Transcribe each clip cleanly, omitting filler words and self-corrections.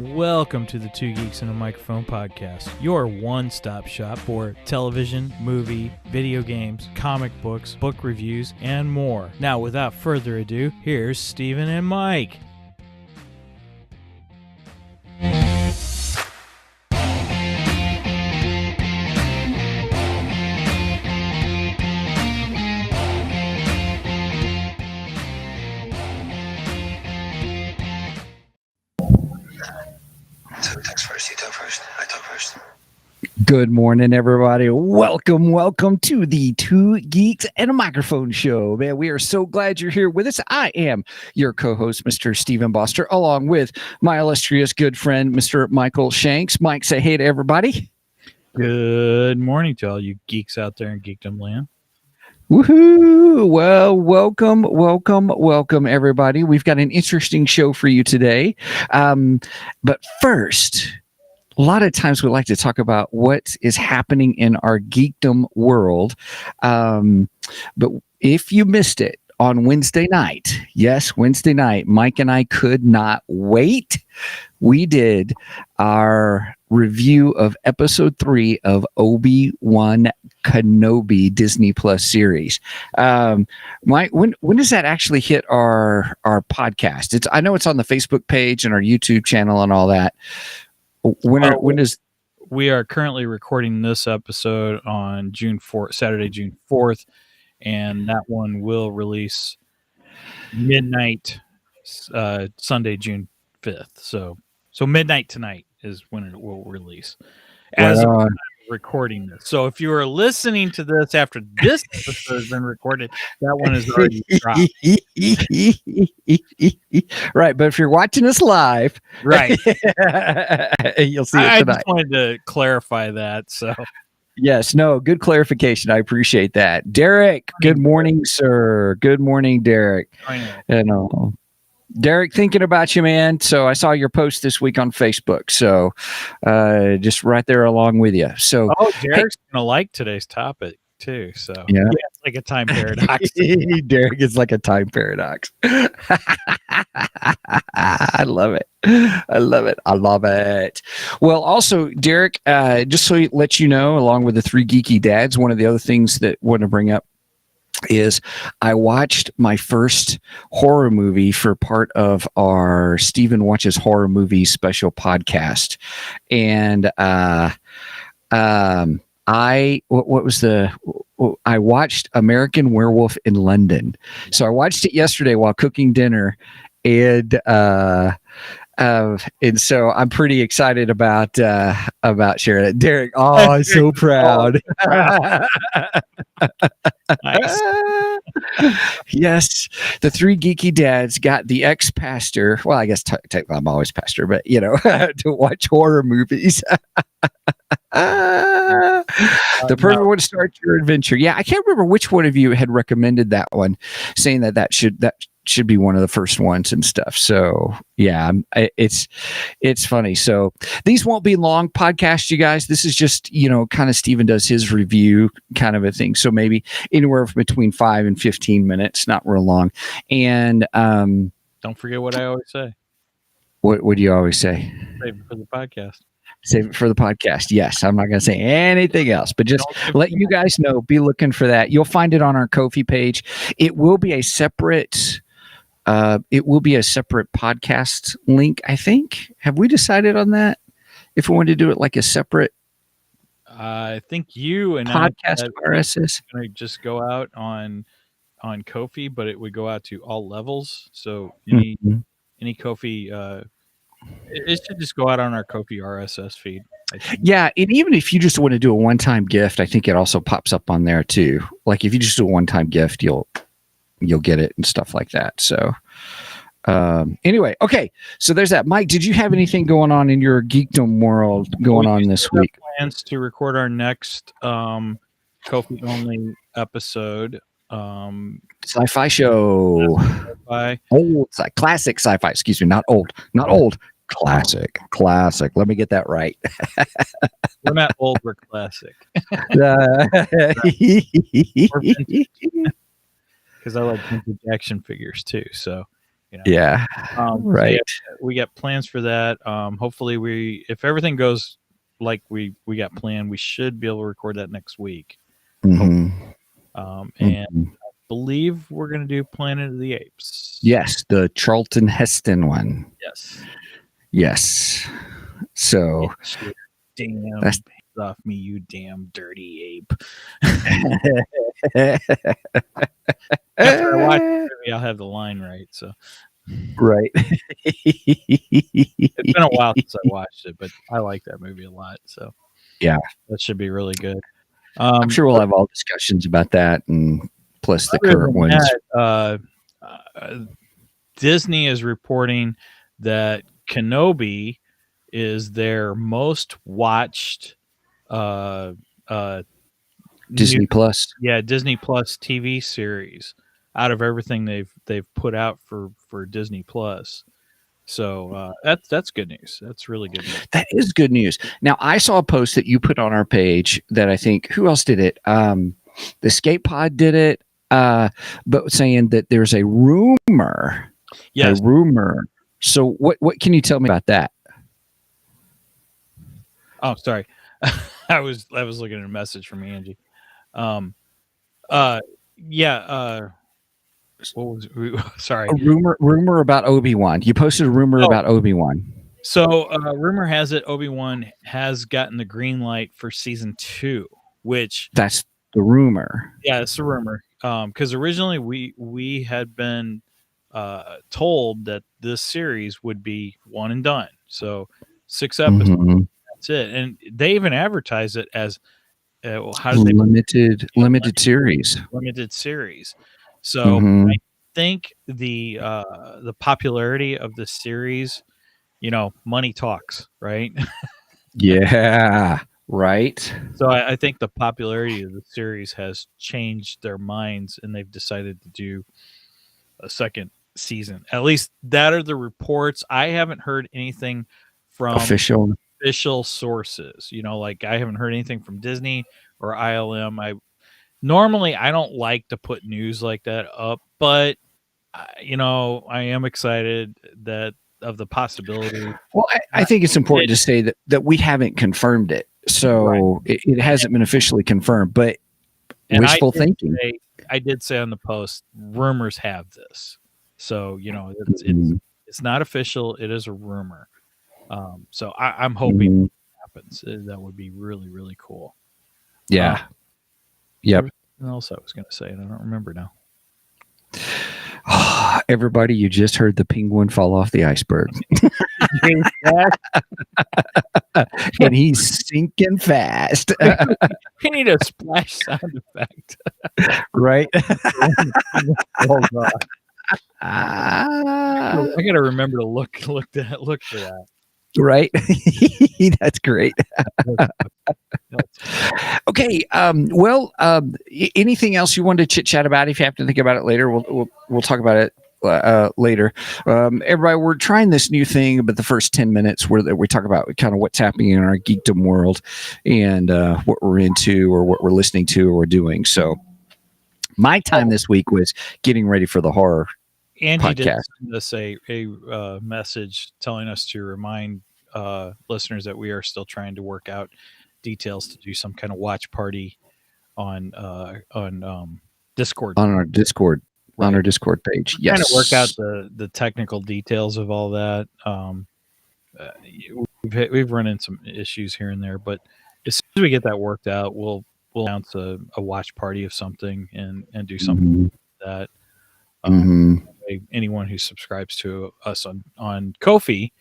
Welcome to the Two Geeks and a Microphone podcast, your one-stop shop for television, movie, video games, comic books, book reviews, and more. Now, without further ado, here's Steven and Mike. Good morning, everybody. Welcome to the Two Geeks and a Microphone show. Man, we are so glad you're here with us. I am your co-host, Mr. Stephen Boster, along with my illustrious good friend, Mr. Michael Shanks. Mike, say hey to everybody. Good morning to all you geeks out there in geekdom land. Woohoo! Well, welcome, everybody. We've got an interesting show for you today. But first, a lot of times we like to talk about what is happening in our geekdom world. But if you missed it on Wednesday night, Mike and I could not wait. We did our review of episode 3 of Obi-Wan Kenobi Disney Plus series. Mike, when does that actually hit our podcast? I know it's on the Facebook page and our YouTube channel and all that. When is? We are currently recording this episode on Saturday, June 4th, and that one will release midnight Sunday, June 5th. So midnight tonight is when it will release. As of recording this. So if you are listening to this after this episode has been recorded, that one is already dropped. Right, but if you're watching us live, right, you'll see it tonight. I just wanted to clarify that. So yes, no, good clarification. I appreciate that. Derek, good morning, sir. Good morning, Derek. I know. Derek, thinking about you, man. So I saw your post this week on Facebook. So just right there along with you. So Derek's gonna like today's topic too. So yeah, it's like a time paradox. Derek is like a time paradox. I love it. Well, also, Derek, just so to let you know, along with the three geeky dads, one of the other things that I want to bring up is I watched my first horror movie for part of our Stephen Watches Horror Movies special podcast. And I watched American Werewolf in London. So I watched it yesterday while cooking dinner, and so I'm pretty excited about sharing it. Derek, I'm so proud. Nice. Yes, the three geeky dads got the ex-pastor. Well, I guess I'm always pastor, but to watch horror movies. The perfect way to start your adventure. Yeah, I can't remember which one of you had recommended that one, saying that should be one of the first ones and stuff. So yeah, it's funny. So these won't be long podcasts, you guys. This is just, kind of Stephen does his review kind of a thing. So maybe anywhere between 5 and 15 minutes, not real long. And don't forget what I always say. What do you always say? Save it for the podcast. Save it for the podcast. Yes, I'm not going to say anything else, but just let you guys know, be looking for that. You'll find it on our Ko-fi page. It will be a separate podcast link, I think. Have we decided on that? If we want to do it like a separate I think you and podcast RSS going to just go out on Ko-fi, but it would go out to all levels. So any Ko-fi it should just go out on our Ko-fi RSS feed. Yeah, and even if you just want to do a one-time gift, I think it also pops up on there too. Like if you just do a one-time gift, you'll get it and stuff like that. So Anyway, okay. So there's that. Mike, did you have anything going on in your geekdom world going on this week? Plans to record our next Kofi only episode. Sci-fi show. Sci-fi. Old classic sci-fi. Excuse me, not old. Not old. Classic. Let me get that right. We're not old. We're classic. Because I like vintage action figures too. So, yeah, right. So yeah, we got plans for that. Hopefully, if everything goes like we got planned, we should be able to record that next week. And I believe we're going to do Planet of the Apes. Yes, the Charlton Heston one. Yes. So, damn, hands off me, you damn dirty ape. After I watch it, maybe I'll have the line right. So, right. It's been a while since I watched it, but I like that movie a lot. So, yeah, that should be really good. I'm sure we'll have all discussions about that, and plus the current ones. Disney is reporting that Kenobi is their most watched Disney Plus. Yeah, Disney Plus TV series out of everything they've put out for Disney Plus. So that's good news. That's really good news. That is good news. Now I saw a post that you put on our page that I think who else did it? The Escape Pod did it, but saying that there's a rumor. Yes. A rumor. So what can you tell me about that? Oh, sorry. I was looking at a message from Angie. What was sorry? A rumor about Obi-Wan. You posted a rumor about Obi-Wan. So rumor has it Obi-Wan has gotten the green light for season 2, which that's the rumor. Yeah, it's a rumor. Because originally we had been told that this series would be one and done. So 6 episodes. Mm-hmm. That's it. And they even advertise it as how did they limited series. Limited series. So I think the popularity of the series, money talks, right? Yeah, right. So I think the popularity of the series has changed their minds, and they've decided to do a second season. At least that are the reports. I haven't heard anything from official sources. Like I haven't heard anything from Disney or ILM. I don't like to put news like that up, but I am excited of the possibility. Well, I think it's important to say that we haven't confirmed it, so it hasn't been officially confirmed. But wishful thinking. I did say on the post, rumors have this, so it's not official. It is a rumor. So I'm hoping it happens. That would be really, really cool. Yeah. Yep. What else I was going to say, and I don't remember now. Everybody, you just heard the penguin fall off the iceberg. And he's sinking fast. We need a splash sound effect. Right? Oh, God. I got to remember to look for that. Right? That's great. Okay. Anything else you wanted to chit chat about? If you have to think about it later, we'll talk about it later. Everybody, we're trying this new thing, but the first 10 minutes where we talk about kind of what's happening in our geekdom world and what we're into or what we're listening to or we're doing. So my time this week was getting ready for the horror Angie podcast. Did send us a message telling us to remind listeners that we are still trying to work out details to do some kind of watch party on Discord. On our Discord. Right. On our Discord page. Yes. Trying to work out the technical details of all that. We've run into some issues here and there, but as soon as we get that worked out, we'll announce a watch party of something and do something like that. Anyone who subscribes to us on Ko-fi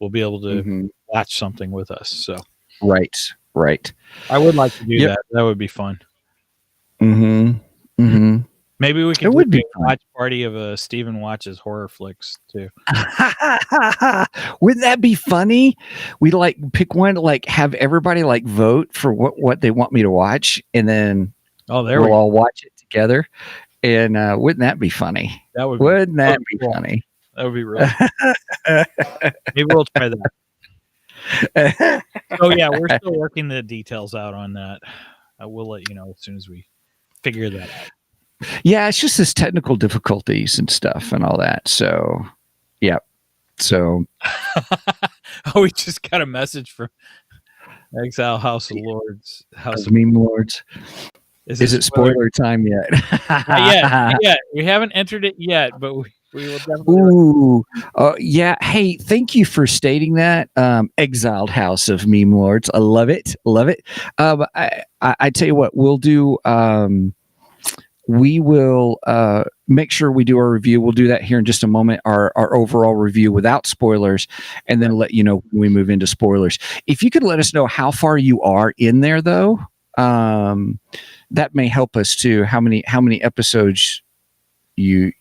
will be able to watch something with us. So right. I would like to do that. That would be fun. Maybe we It could do would be a watch party of Steven watches horror flicks too. Wouldn't that be funny? We'd like pick one, like have everybody like vote for what they want me to watch, and then we'll all watch it together. And wouldn't that be funny? That would Wouldn't that be cool. funny? That would be really maybe we'll try that. So yeah, we're still working the details out on that. We'll let you know as soon as we figure that out. Yeah, it's just this technical difficulties and stuff and all that. So, yeah. So, oh, we just got a message from Exile House of Lords. House of Meme Lords. Is it spoiler time yet? Yeah, we haven't entered it yet, but we will definitely. Ooh, yeah. Hey, thank you for stating that. Exiled House of Meme Lords. I love it. Love it. I tell you what, we'll do. We will make sure we do our review. We'll do that here in just a moment, our overall review without spoilers, and then let you know when we move into spoilers. If you could let us know how far you are in there, though, that may help us too. How many episodes you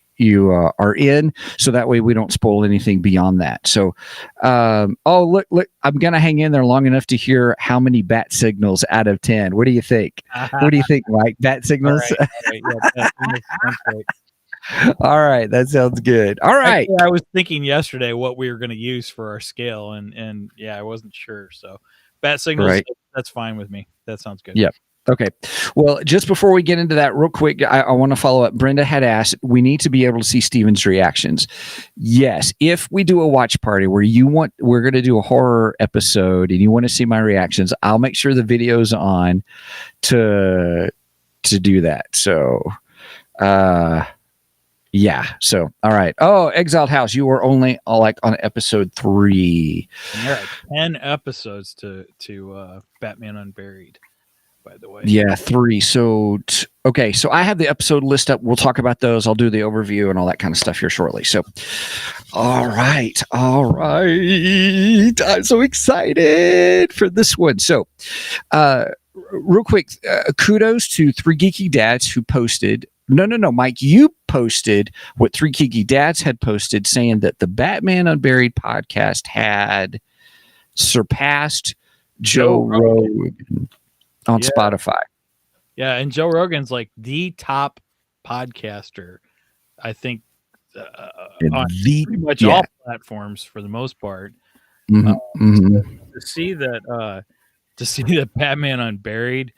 are in, so that way we don't spoil anything beyond that. So, look, I'm gonna hang in there long enough to hear how many bat signals out of 10. What do you think? What do you think, Mike? Bat signals? All right. Yeah, that's great. All right, that sounds good. All right. Actually, I was thinking yesterday what we were going to use for our scale, and yeah, I wasn't sure. So, bat signals, right. That's fine with me. That sounds good. Yep. Okay. Well, just before we get into that real quick, I want to follow up. Brenda had asked, we need to be able to see Steven's reactions. Yes. If we do a watch party where we're going to do a horror episode and you want to see my reactions, I'll make sure the video's on to do that. So, yeah. So, all right. Oh, Exiled House, you were only on episode 3. And there are 10 episodes to Batman Unburied. By the way. Yeah, 3. So, okay. So I have the episode list up. We'll talk about those. I'll do the overview and all that kind of stuff here shortly. So, all right. I'm so excited for this one. So, real quick, kudos to 3 Geeky Dads who posted. No, Mike, you posted what 3 Geeky Dads had posted saying that the Batman Unburied podcast had surpassed Joe Rogan on Spotify. Yeah, and Joe Rogan's like the top podcaster, I think, on pretty much all platforms for the most part. To see that Batman Unburied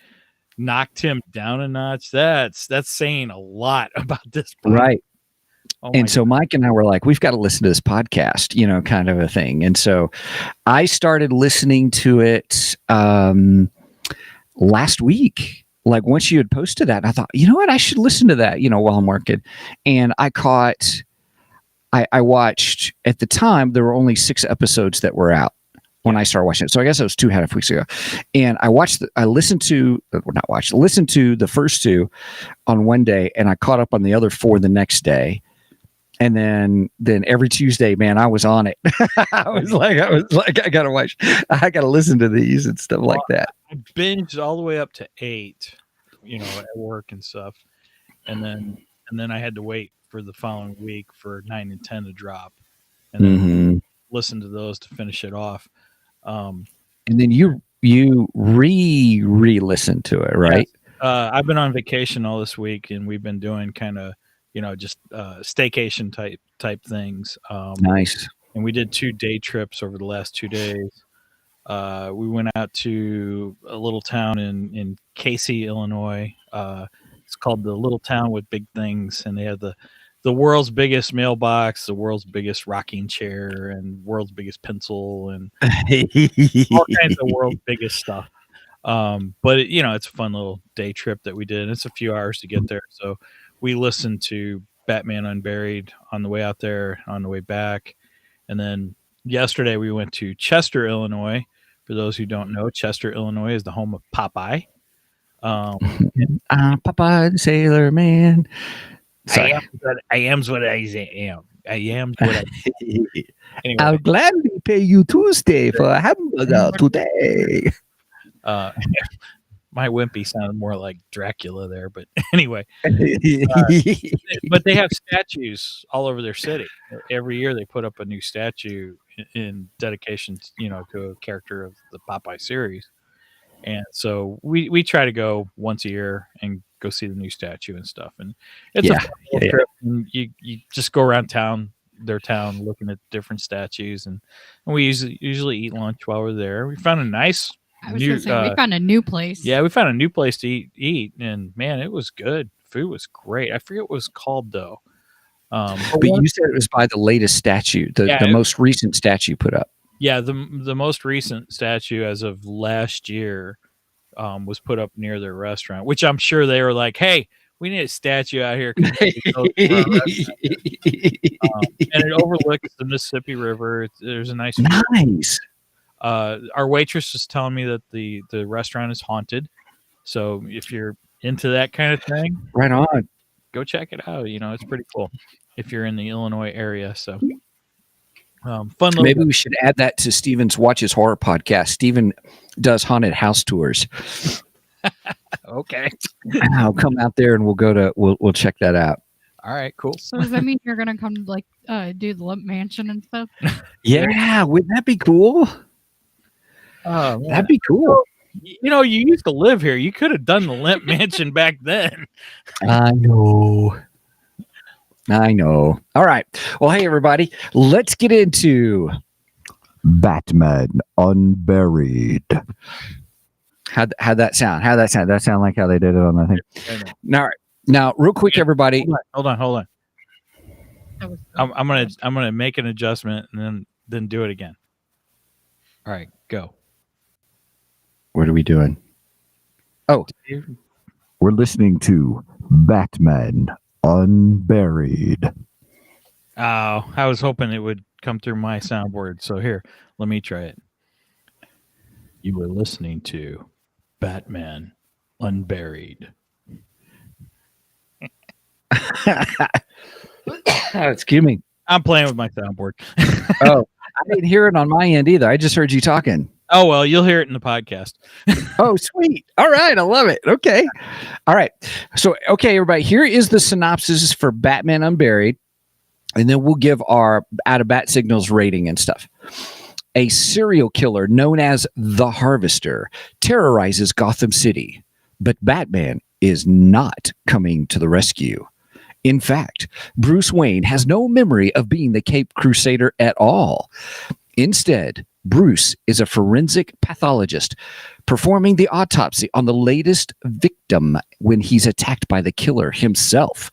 knocked him down a notch, that's saying a lot about this podcast. Right. And so Mike and I were like, we've got to listen to this podcast, kind of a thing. And so I started listening to it last week. Like once you had posted that, I thought, you know what, I should listen to that, while I'm working. And I watched, at the time, there were only 6 episodes that were out when I started watching it. So I guess it was 2.5 weeks ago. And listened to the first 2 on one day, and I caught up on the other 4 the next day. And then every Tuesday, man, I was on it. I was like, I gotta listen to these and stuff like that. I binged all the way up to 8, at work and stuff, and then I had to wait for the following week for 9 and 10 to drop, and then listen to those to finish it off. And then you re-listened to it, right? Yes. I've been on vacation all this week, and we've been doing kind of. Just staycation type things. Nice. And we did 2 day trips over the last 2 days. We went out to a little town in Casey, Illinois. It's called the Little Town with Big Things, and they have the world's biggest mailbox, the world's biggest rocking chair, and world's biggest pencil, and all kinds of world's biggest stuff. But it's a fun little day trip that we did. It's a few hours to get there, so we listened to Batman Unburied on the way out there, on the way back. And then yesterday we went to Chester, Illinois. For those who don't know, Chester, Illinois is the home of Popeye. Popeye the Sailor Man. I am what I am. I am what I am. Anyway. I'll gladly pay you Tuesday for a hamburger today. my wimpy sounded more like Dracula there, but anyway. But they have statues all over their city. Every year they put up a new statue in dedication, to a character of the Popeye series. And so we try to go once a year and go see the new statue and stuff. And it's a fun little trip. And you just go around their town, looking at different statues, and we usually eat lunch while we're there. We found a nice. We found a new place. Yeah, we found a new place to eat, and man, it was good. Food was great. I forget what it was called though. But you said it was by the latest statue, the most recent statue put up. Yeah, the most recent statue as of last year was put up near their restaurant, which I'm sure they were like, "Hey, we need a statue out here." And it overlooks the Mississippi River. There's a nice. Our waitress was telling me that the restaurant is haunted, so if you're into that kind of thing, right on, go check it out. It's pretty cool if you're in the Illinois area. So. Fun. Maybe we should add that to Steven's Watches Horror podcast. Steven does haunted house tours. Okay, I'll come out there and we'll check that out. All right, cool. So does that mean you're gonna come do the Limp Mansion and stuff? Yeah, wouldn't that be cool? Oh, that'd be cool. You used to live here. You could have done the Limp Mansion back then. I know. All right. Well, hey, everybody. Let's get into Batman Unburied. How'd that sound? That sound like how they did it on the thing? Now, real quick, everybody. Hold on. I'm gonna make an adjustment and then do it again. All right, go. What are we doing? Oh, we're listening to Batman Unburied. Oh, I was hoping it would come through my soundboard. So here, let me try it. You were listening to Batman Unburied. Excuse me. I'm playing with my soundboard. Oh, I didn't hear it on my end either. I just heard you talking. Oh, well, you'll hear it in the podcast. Oh, sweet. All right. I love it. Okay. All right. So, okay, everybody, here is the synopsis for Batman Unburied, and then we'll give our out of bat signals rating and stuff. A serial killer known as the Harvester terrorizes Gotham City, but Batman is not coming to the rescue. In fact, Bruce Wayne has no memory of being the Caped Crusader at all. Instead, Bruce is a forensic pathologist performing the autopsy on the latest victim when he's attacked by the killer himself.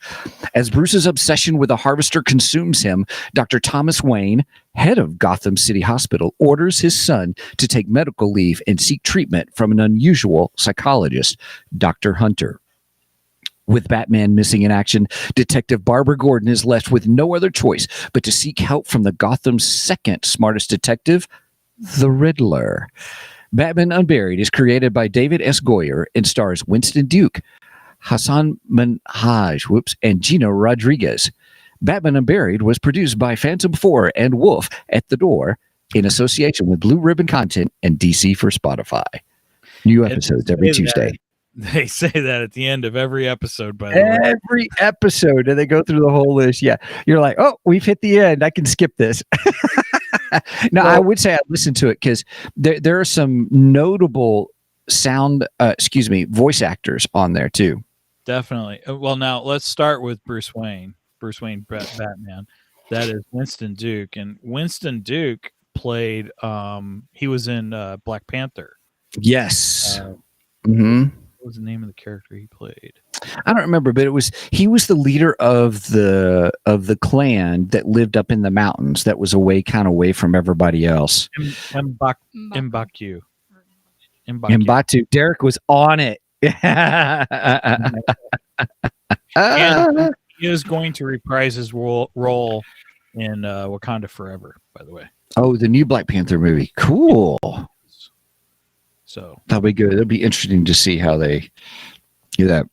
As Bruce's obsession with the Harvester consumes him, Dr. Thomas Wayne, head of Gotham City Hospital, orders his son to take medical leave and seek treatment from an unusual psychologist, Dr. Hunter. With Batman missing in action, Detective Barbara Gordon is left with no other choice but to seek help from the Gotham's second smartest detective, the Riddler. Batman Unburied is created by David S. Goyer and stars Winston Duke, Hassan Minhaj, and Gino Rodriguez. Batman Unburied was produced by Phantom 4 and Wolf at the Door in association with Blue Ribbon Content and DC for Spotify. New episodes every Tuesday. They say that at the end of every episode, by the way. Every episode, and they go through the whole list. Yeah. You're like, oh, we've hit the end. I can skip this. No, I would say I listened to it because there are some notable voice actors on there too. Definitely. Well, now let's start with Bruce Wayne. Bruce Wayne Batman. That is Winston Duke, and Winston Duke played. He was in Black Panther. Yes. What was the name of the character he played? I don't remember, but he was the leader of the clan that lived up in the mountains that was away from everybody else. M'Baku. Derek was on it. And he is going to reprise his role in Wakanda Forever, by the way. Oh, the new Black Panther movie. Cool. So that'll be good. It'll be interesting to see how they do that.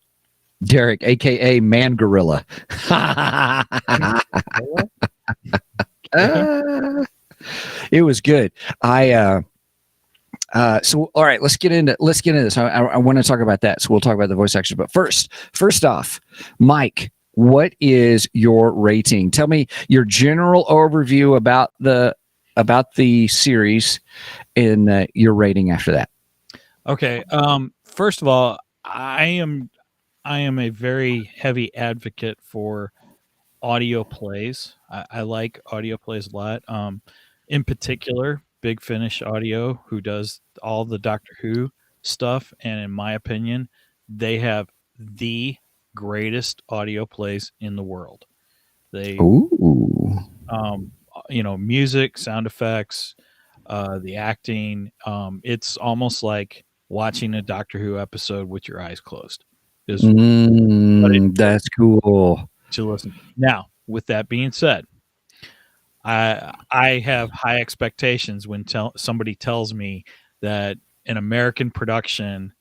Derek, aka Man Gorilla. It was good. So all right, let's get into this. I want to talk about that. So we'll talk about the voice actors. But first off, Mike, what is your rating? Tell me your general overview about the series and your rating after that. Okay. First of all, I am a very heavy advocate for audio plays. I like audio plays a lot. In particular, Big Finish Audio, who does all the Doctor Who stuff, and in my opinion, they have the greatest audio plays in the world. They, Ooh. music, sound effects, the acting. It's almost like watching a Doctor Who episode with your eyes closed. Is That's cool. to listen. Now, with that being said, I have high expectations when somebody tells me that an American production,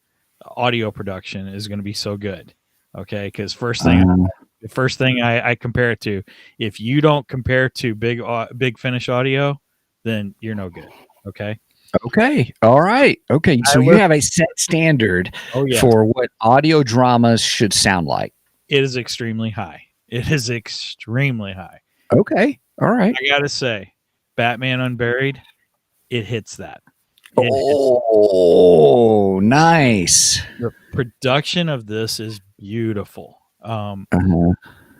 audio production, is going to be so good. Okay, because the first thing I compare it to, if you don't compare to Big Finish Audio, then you're no good. Okay. Okay. All right. Okay. So you have a set standard for what audio dramas should sound like. It is extremely high. It is extremely high. Okay. All right. I gotta say, Batman Unburied, it hits that. Nice. The production of this is beautiful.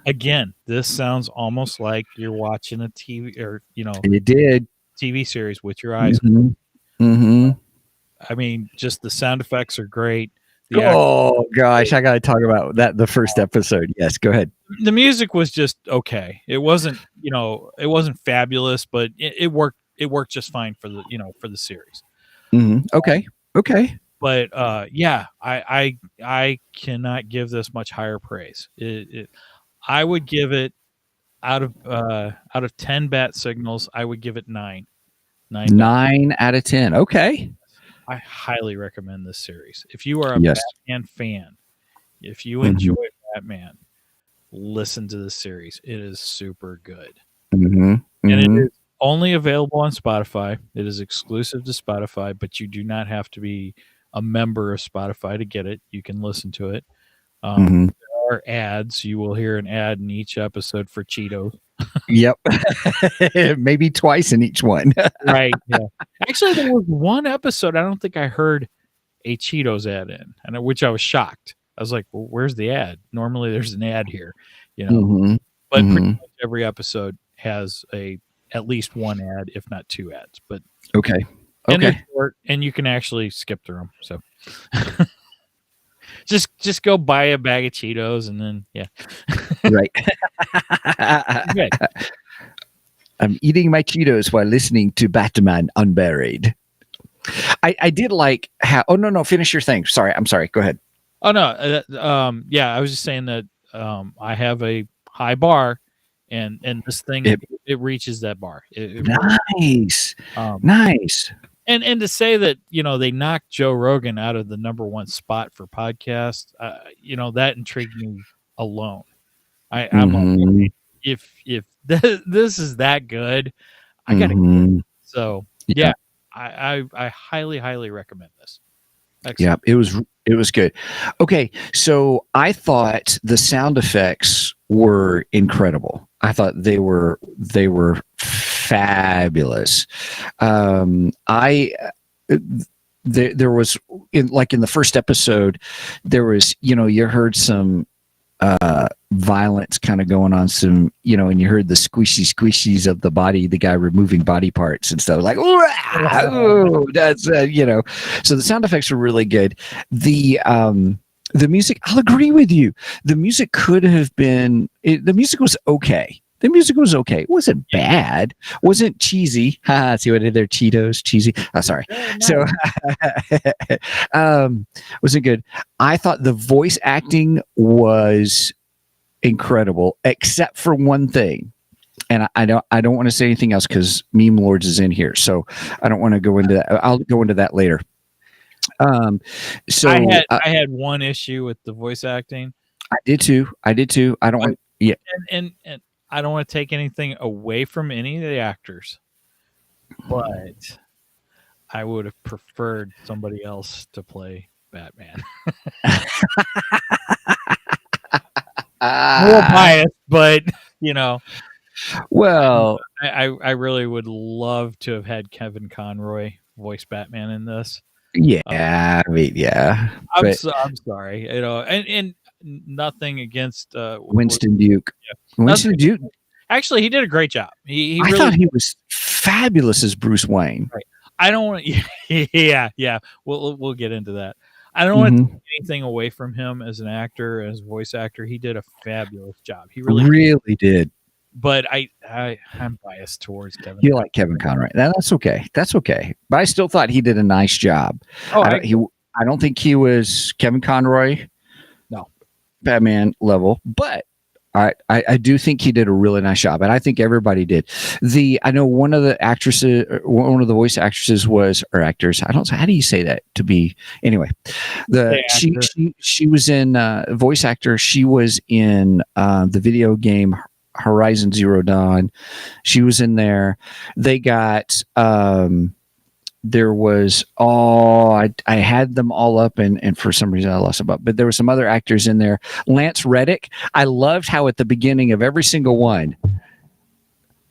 Again, this sounds almost like you're watching a TV or it did TV series with your eyes. I mean, just the sound effects are great. Gosh, I got to talk about that. The first episode. Yes, go ahead. The music was just okay. It wasn't, it wasn't fabulous, but it worked. It worked just fine for the series. Okay. But I cannot give this much higher praise. I would give it out of 10 bat signals, I would give it 9. 9 out of 10. Okay. I highly recommend this series. If you are a Batman fan, if you enjoy Batman, listen to this series. It is super good. And it is only available on Spotify. It is exclusive to Spotify, but you do not have to be a member of Spotify to get it. You can listen to it. There are ads. You will hear an ad in each episode for Cheetos. Yep. Maybe twice in each one. Right. Yeah. Actually, there was one episode I don't think I heard a Cheetos ad in, and which I was shocked. I was like, well, where's the ad? Normally there's an ad here, But pretty much every episode has at least one ad, if not 2 ads. But okay. And they're short, and you can actually skip through them. So just go buy a bag of Cheetos and then Right. Good. I'm eating my Cheetos while listening to Batman Unburied. I did like how. Oh no, finish your thing. Sorry, I'm sorry. Go ahead. Oh no, I was just saying that I have a high bar, and this thing it reaches that bar. Nice, nice. And to say that they knocked Joe Rogan out of the #1 spot for podcasts, that intrigued me alone. I'm like, if this is that good, I gotta get it. So I highly recommend this. Excellent. Yeah, it was good. Okay, so I thought the sound effects were incredible. I thought they were fabulous. There was in the first episode, there was you heard some violence kind of going on, some and you heard the squishies of the body, the guy removing body parts and stuff, like oh, that's so the sound effects were really good. The music, I'll agree with you, the music could have been the music was okay. The music was okay. It wasn't bad. Wasn't cheesy. See what I did there? Cheetos, cheesy. Oh, sorry. So, wasn't good. I thought the voice acting was incredible, except for one thing. And I don't want to say anything else because Meme Lords is in here, so I don't want to go into that. I'll go into that later. So I had one issue with the voice acting. I did too. I don't want. Yeah. And I don't want to take anything away from any of the actors, but I would have preferred somebody else to play Batman. A little biased, but you know, Well, I really would love to have had Kevin Conroy voice Batman in this. yeah, I mean, yeah, but I'm sorry, you know, and nothing against Winston Duke. nothing. Winston Duke. Actually, he did a great job. He I really thought he was fabulous as Bruce Wayne. right. I don't want to. Yeah. We'll get into that. I don't want to Mhm. take anything away from him as an actor, as a voice actor. He did a fabulous job. He Really did. But I'm biased towards Kevin. You like Kevin Conroy? That's okay. That's okay. But I still thought he did a nice job. Oh, I don't think he was Kevin Conroy, no, Batman level, but I do think he did a really nice job, and I think everybody did. I know one of the voice actresses or actors. I don't. How do you say that to be? Anyway, she was in voice actor. She was in the video game Horizon Zero Dawn. She was in there. They got there was I had them all up and for some reason I lost them up, but there were some other actors in there. Lance Reddick. I loved how at the beginning of every single one,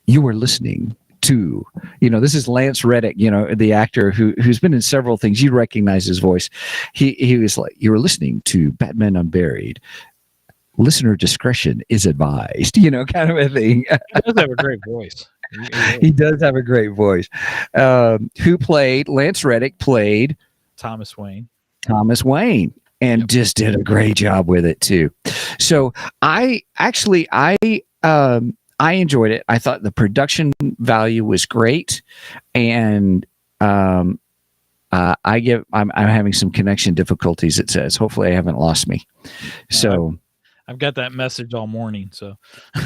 you were listening to, this is Lance Reddick, the actor who's been in several things. You recognize his voice. He was like, you were listening to Batman Unburied. Listener discretion is advised, kind of a thing. He does have a great voice. He does have a great voice. Who played Lance Reddick played Thomas Wayne, and just did a great job with it too. So I enjoyed it. I thought the production value was great, and I'm having some connection difficulties. It says, hopefully I haven't lost me. So. I've got that message all morning. So,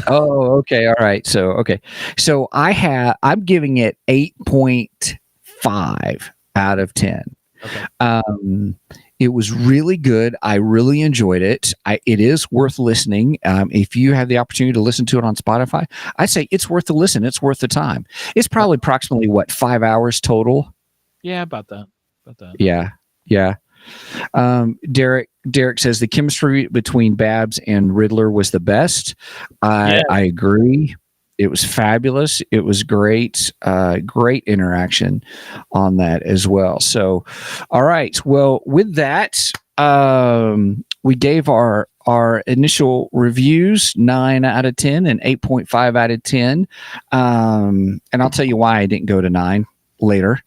oh, okay, all right. So, okay, so I'm giving it 8.5 out of 10. Okay. It was really good. I really enjoyed it. It is worth listening. If you have the opportunity to listen to it on Spotify, I'd say it's worth the listen. It's worth the time. It's probably approximately 5 hours total. Yeah, about that. Yeah. Derek says the chemistry between Babs and Riddler was the best. I agree. It was fabulous. It was great. Great interaction on that as well. So, all right. Well, with that, we gave our initial reviews 9 out of 10 and 8.5 out of 10. And I'll tell you why I didn't go to 9 later.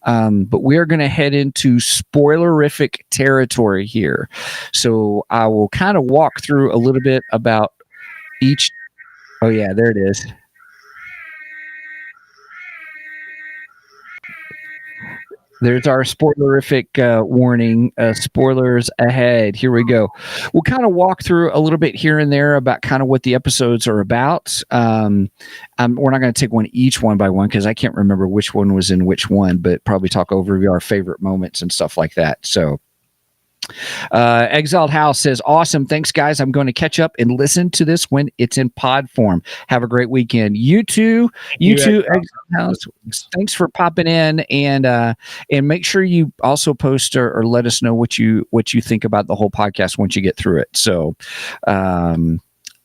But we are going to head into spoilerific territory here. So I will kind of walk through a little bit about each. Oh, yeah, there it is. There's our spoilerific warning. Spoilers ahead. Here we go. We'll kind of walk through a little bit here and there about kind of what the episodes are about. We're not going to take each one by one because I can't remember which one was in which one, but probably talk over our favorite moments and stuff like that. So. Exiled House says, awesome. Thanks, guys. I'm going to catch up and listen to this when it's in pod form. Have a great weekend. You too, Exiled House. Thanks for popping in, and make sure you also post or let us know what you think about the whole podcast once you get through it. So,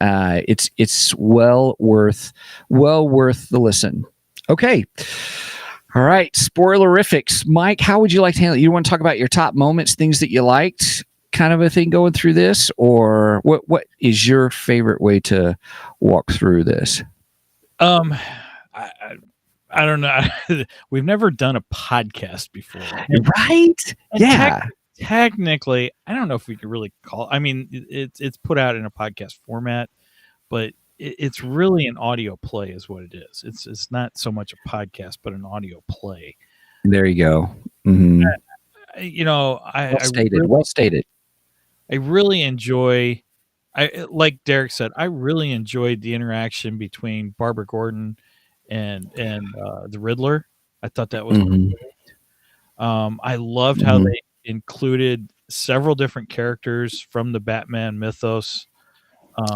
it's well worth the listen. Okay. All right, spoilerifics. Mike, how would you like to handle it? You want to talk about your top moments, things that you liked, kind of a thing going through this? Or what is your favorite way to walk through this? I don't know. We've never done a podcast before. Right? Yeah. Technically, I don't know if we could really call it. I mean, it's put out in a podcast format, but it's really an audio play is what it is. It's not so much a podcast, but an audio play. There you go. Mm-hmm. Well stated. I really enjoy, like Derek said, I really enjoyed the interaction between Barbara Gordon and the Riddler. I thought that was great. I loved how they included several different characters from the Batman mythos.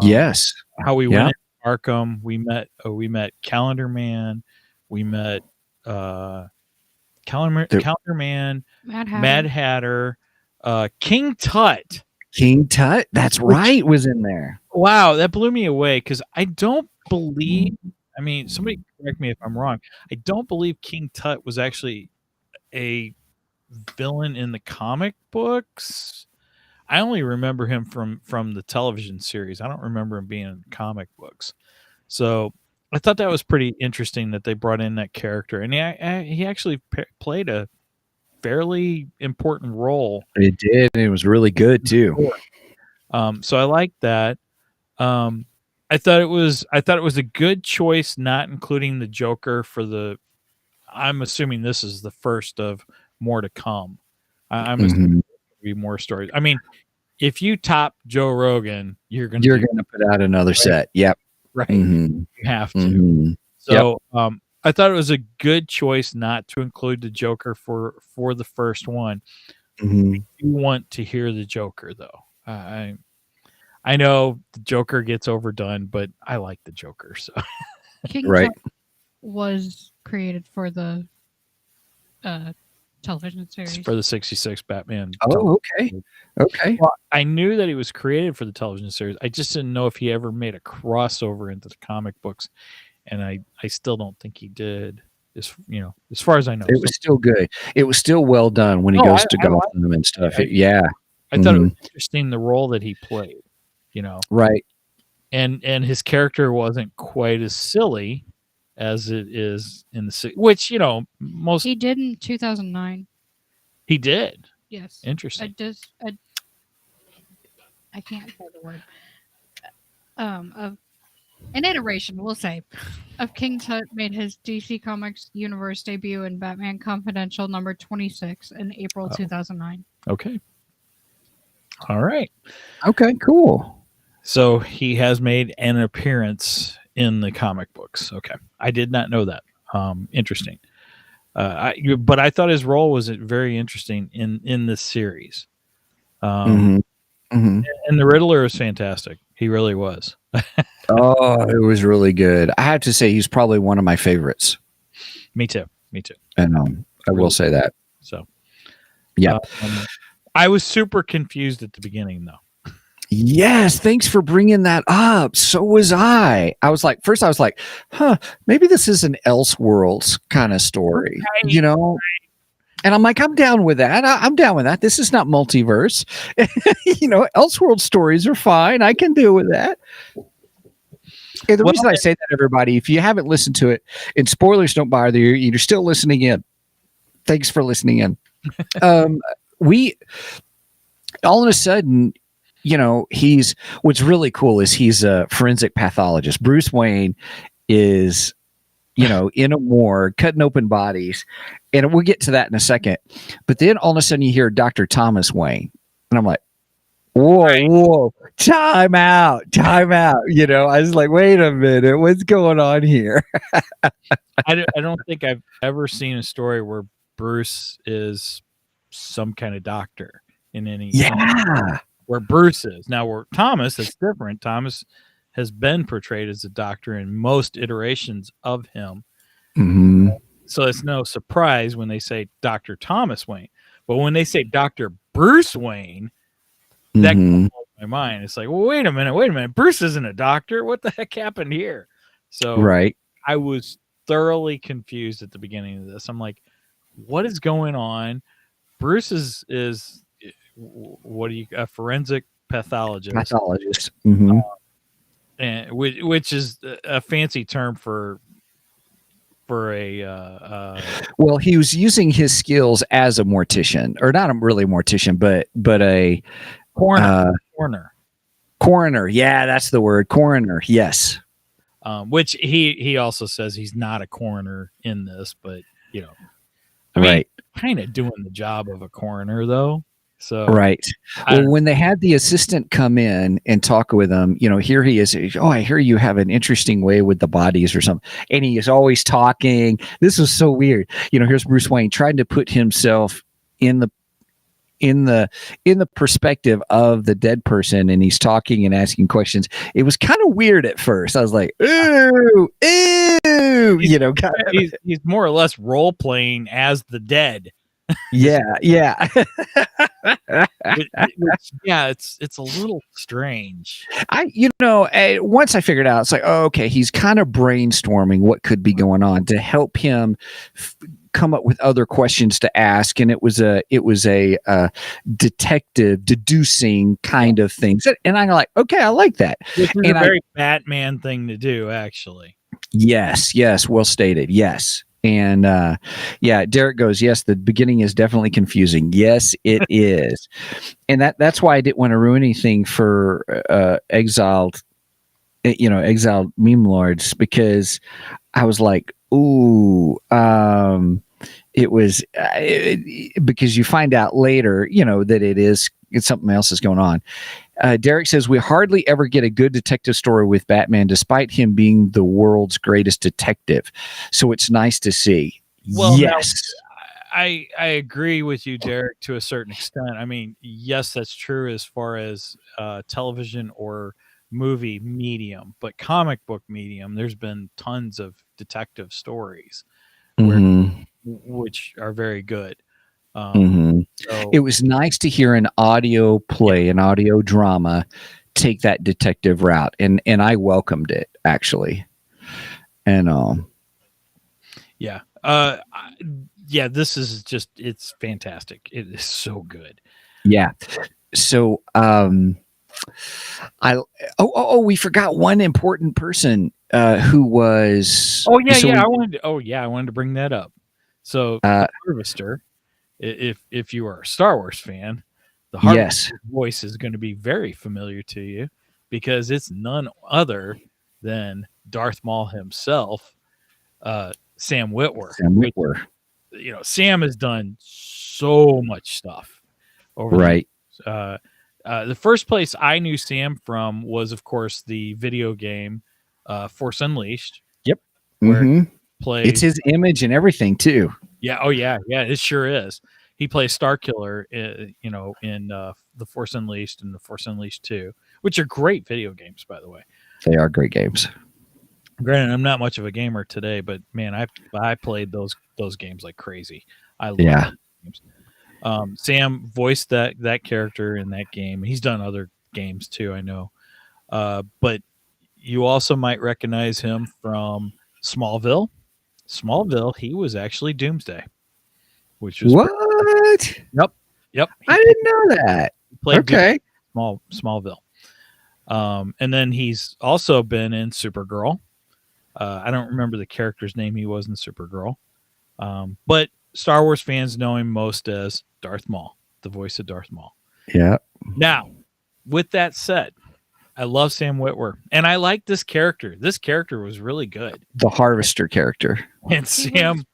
Yes. How we went into Arkham, we met Calendar Man, we met Calendar Man, Mad Hatter. Mad Hatter, King Tut. King Tut, that's right, was in there. Wow, that blew me away because I don't believe. I mean, somebody correct me if I'm wrong. I don't believe King Tut was actually a villain in the comic books. I only remember him from the television series. I don't remember him being in comic books. So I thought that was pretty interesting that they brought in that character, and he actually played a fairly important role. It did, and it was really good too. So I like that. I thought it was a good choice not including the Joker for the. I'm assuming this is the first of more to come. I'm assuming there'll be more stories. I mean, if you top Joe Rogan, you're going to put out another set. Yep. Right. You have to. So I thought it was a good choice not to include the Joker for the first one. You want to hear the Joker though. I know the Joker gets overdone, but I like the Joker. So King Tut was created for the television series. For the 66 Batman. Oh, okay. Well, I knew that he was created for the television series. I just didn't know if he ever made a crossover into the comic books, and I still don't think he did. As far as I know, it was still good. It was still well done when he goes to Gotham and stuff. I thought it was interesting the role that he played. Right. And his character wasn't quite as silly as it is in the which most he did in 2009. He did. Yes. Interesting. I can't say the word. Of an iteration, we'll say, of King Tut made his DC Comics universe debut in Batman Confidential number 26 in April 2009. Okay. All right. Okay. Cool. So he has made an appearance in the comic books. Okay. I did not know that. Interesting. But I thought his role was very interesting in this series. And the Riddler is fantastic. He really was. Oh, it was really good. I have to say he's probably one of my favorites. Me too. And I will say that. So, yeah. I was super confused at the beginning, though. Yes, thanks for bringing that up. So was I. First I was like, maybe this is an Elseworlds kind of story, And I'm like, I'm down with that. I'm down with that. This is not multiverse. Elseworld stories are fine. I can deal with that. And the reason I say that, everybody, if you haven't listened to it, and spoilers don't bother you, you're still listening in. Thanks for listening in. We all of a sudden, what's really cool is he's a forensic pathologist. Bruce Wayne is, in a morgue, cutting open bodies. And we'll get to that in a second. But then all of a sudden you hear Dr. Thomas Wayne. And I'm like, whoa, time out. I was like, wait a minute, what's going on here? I don't think I've ever seen a story where Bruce is some kind of doctor in any. Yeah. Where Bruce is. Now, where Thomas, it's different. Thomas has been portrayed as a doctor in most iterations of him. So it's no surprise when they say Dr. Thomas Wayne. But when they say Dr. Bruce Wayne, that blows my mind. It's like, well, wait a minute. Bruce isn't a doctor. What the heck happened here? So I was thoroughly confused at the beginning of this. I'm like, what is going on? Bruce is a forensic pathologist. And which is a fancy term for a well, he was using his skills as a mortician, or not really a mortician, but a coroner. Yeah, that's the word, coroner. Yes. Which he also says he's not a coroner in this, but kind of doing the job of a coroner though. So well, when they had the assistant come in and talk with him, here he is. Oh, I hear you have an interesting way with the bodies or something. And he is always talking. This was so weird. Here's Bruce Wayne trying to put himself in in the perspective of the dead person, and he's talking and asking questions. It was kind of weird at first. I was like, ooh, ew, He's- kind of. He's more or less role playing as the dead. Yeah. Yeah, it's a little strange. Once I figured out, it's like, oh, okay, he's kind of brainstorming what could be going on to help him come up with other questions to ask, and it was a detective deducing kind of things, and I'm like, okay, I like that. Which is And a very Batman thing to do, actually. Yes, well stated. Yes. And Derek goes, yes, the beginning is definitely confusing. Yes, it is. And that's why I didn't want to ruin anything for exiled meme lords, because I was like, ooh, it was because you find out later, that it's something else is going on. Derek says, we hardly ever get a good detective story with Batman, despite him being the world's greatest detective. So it's nice to see. Well, yes. Now, I agree with you, Derek, to a certain extent. I mean, yes, that's true as far as television or movie medium, but comic book medium, there's been tons of detective stories which are very good. So, it was nice to hear an audio play, an audio drama, take that detective route, and I welcomed it, actually. And yeah, this is just, it's fantastic. It is so good. Yeah. So we forgot one important person who was. I wanted to bring that up. So the Harvester, if you are a Star Wars fan, the Harvester's voice is going to be very familiar to you, because it's none other than Darth Maul himself, Sam Witwer. Sam has done so much stuff over right. The first place I knew Sam from was, of course, the video game Force Unleashed. Yep. Where it's his image and everything too. Yeah. Oh yeah. Yeah. It sure is. He plays Starkiller, in the Force Unleashed and the Force Unleashed 2, which are great video games, by the way. They are great games. Granted, I'm not much of a gamer today, but man, I played those games like crazy. I love those games. Sam voiced that character in that game. He's done other games too, I know. But you also might recognize him from Smallville. He was actually Doomsday, which was what? Yep. I didn't know that. He played okay. Smallville. And then he's also been in Supergirl. I don't remember the character's name he was in Supergirl. But Star Wars fans know him most as Darth Maul, the voice of Darth Maul. Yeah. Now, with that said, I love Sam Witwer, and I like this character. This character was really good. The Harvester character. And Sam,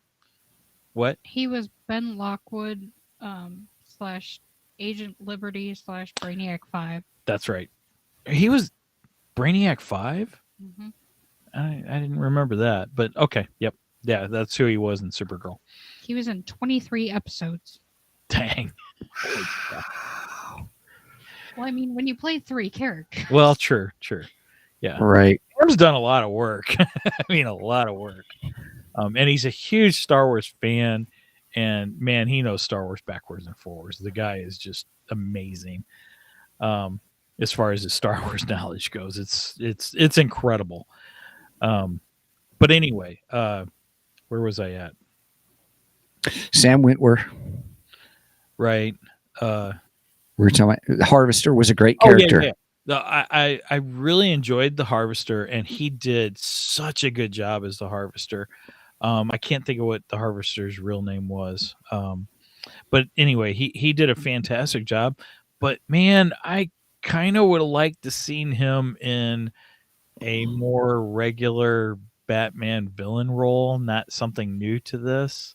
what? He was Ben Lockwood / Agent Liberty / Brainiac 5. That's right. He was Brainiac 5? Mm-hmm. I didn't remember that, but okay. Yep. Yeah, that's who he was in Supergirl. He was in 23 episodes. Dang. Well, I mean, when you play 3 characters. Well, true. Yeah. Right. Sam's done a lot of work. A lot of work. And he's a huge Star Wars fan. And man, he knows Star Wars backwards and forwards. The guy is just amazing. As far as his Star Wars knowledge goes, it's incredible. But anyway, where was I at? Sam Witwer. Right. We're talking about the Harvester was a great character. I really enjoyed the Harvester, and he did such a good job as the Harvester. I can't think of what the Harvester's real name was. But anyway, he did a fantastic job. But man, I kind of would have liked to seen him in a more regular Batman villain role, not something new to this.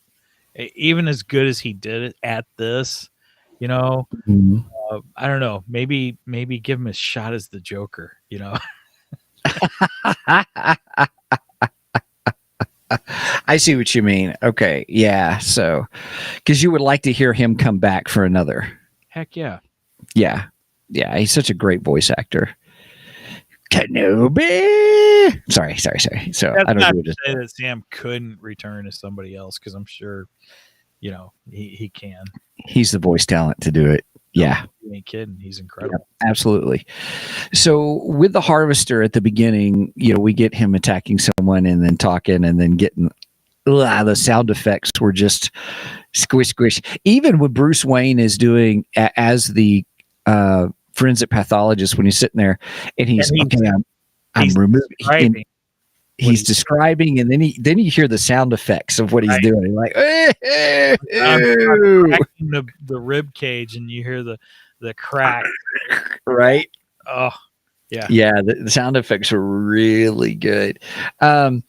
Even as good as he did it at this, Mm-hmm. I don't know. Maybe give him a shot as the Joker. I see what you mean. Okay, yeah. So, because you would like to hear him come back for another. Heck yeah. Yeah. Yeah. He's such a great voice actor. Kenobi. Sorry. So That's I don't not do to it. say that Sam couldn't return as somebody else, because I'm sure, he can. He's the voice talent to do it. Yeah. You ain't kidding. He's incredible. Yeah, absolutely. So with the harvester at the beginning, we get him attacking someone and then talking and then getting the sound effects were just squish squish. Even when Bruce Wayne is doing as the forensic pathologist, when he's sitting there and he's I'm removing. He's describing, and then you hear the sound effects of what he's doing. Like, I'm cracking the rib cage, and you hear the crack. Right? Oh, yeah. Yeah, the sound effects are really good. How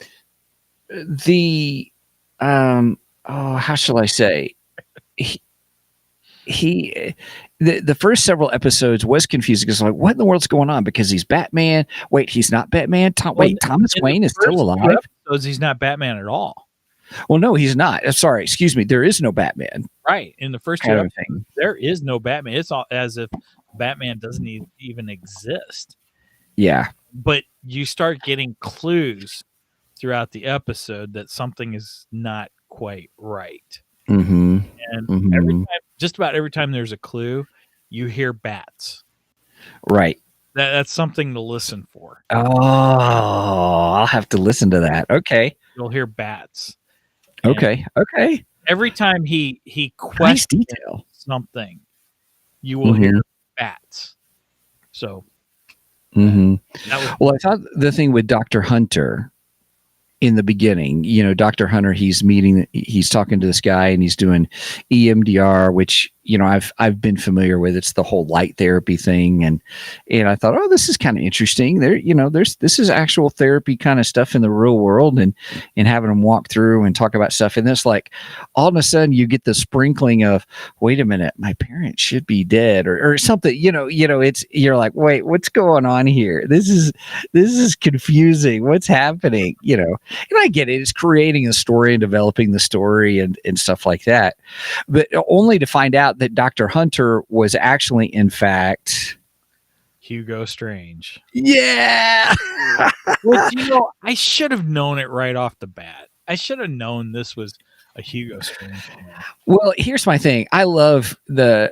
shall I say? The first several episodes was confusing because I'm like, what in the world's going on? Because he's Batman. Wait, he's not Batman. Thomas Wayne is still alive. He's not Batman at all. Well, no, he's not. Sorry, excuse me. There is no Batman. Right. In the first two episodes, there is no Batman. It's all as if Batman doesn't even exist. Yeah. But you start getting clues throughout the episode that something is not quite right. Mm-hmm. And just about every time there's a clue, you hear bats. Right. That's something to listen for. Oh, I'll have to listen to that. Okay. You'll hear bats. Okay. Every time he questions something, you will hear bats. So, well, I thought the thing with Dr. Hunter in the beginning, Dr. Hunter, he's talking to this guy and he's doing EMDR, which, I've been familiar with. It's the whole light therapy thing. And I thought, oh, this is kind of interesting. This is actual therapy kind of stuff in the real world, and having them walk through and talk about stuff. And this, like, all of a sudden you get the sprinkling of, wait a minute, my parents should be dead or something, you're like, wait, what's going on here? This is confusing. What's happening? And I get it. It's creating a story and developing the story and stuff like that. But only to find out that Dr. Hunter was actually, in fact, Hugo Strange. Yeah. Well, I should have known it right off the bat. I should have known this was a Hugo Strange film. Well, here's my thing. I love the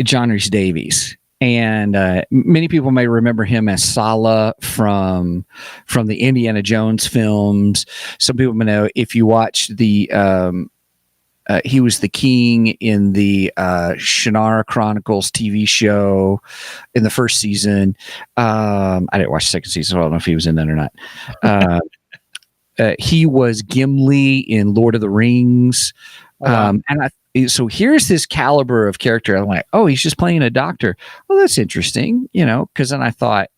John Rhys Davies. And many people may remember him as Sala from the Indiana Jones films. Some people may know, if you watch the he was the king in the Shannara Chronicles TV show in the first season. I didn't watch the second season, so I don't know if he was in that or not. He was Gimli in Lord of the Rings. So here's this caliber of character. I'm like, oh, he's just playing a doctor. Well, that's interesting, because then I thought,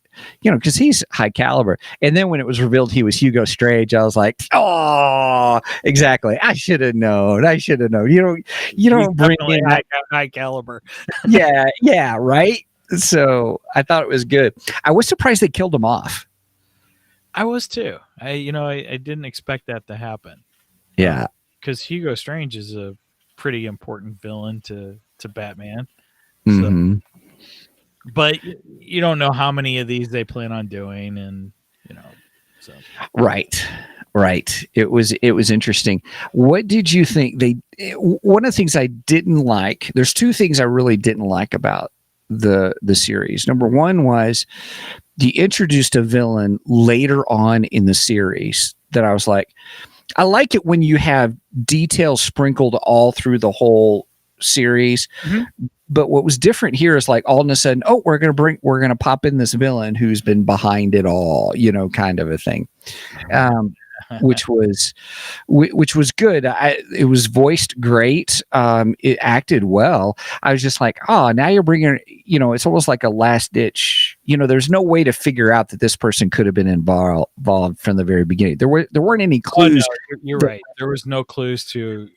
because he's high caliber. And then when it was revealed he was Hugo Strange, I was like, oh, exactly. I should have known. You don't bring in high caliber. yeah, right. So I thought it was good. I was surprised they killed him off. I was too. I didn't expect that to happen. Yeah. Because Hugo Strange is a pretty important villain to Batman. Mm-hmm. So, but you don't know how many of these they plan on doing, and so right. It was interesting. What did you think? One of the things I didn't like. There's two things I really didn't like about the series. Number one was they introduced a villain later on in the series that I was like, I like it when you have details sprinkled all through the whole series. Mm-hmm. But what was different here is like all of a sudden, oh, we're going to pop in this villain who's been behind it all, kind of a thing. Which was good. It was voiced great. It acted well. I was just like, oh, now you're bringing, it's almost like a last ditch. There's no way to figure out that this person could have been involved from the very beginning. There weren't any clues. Oh, no, you're right. There was no clues to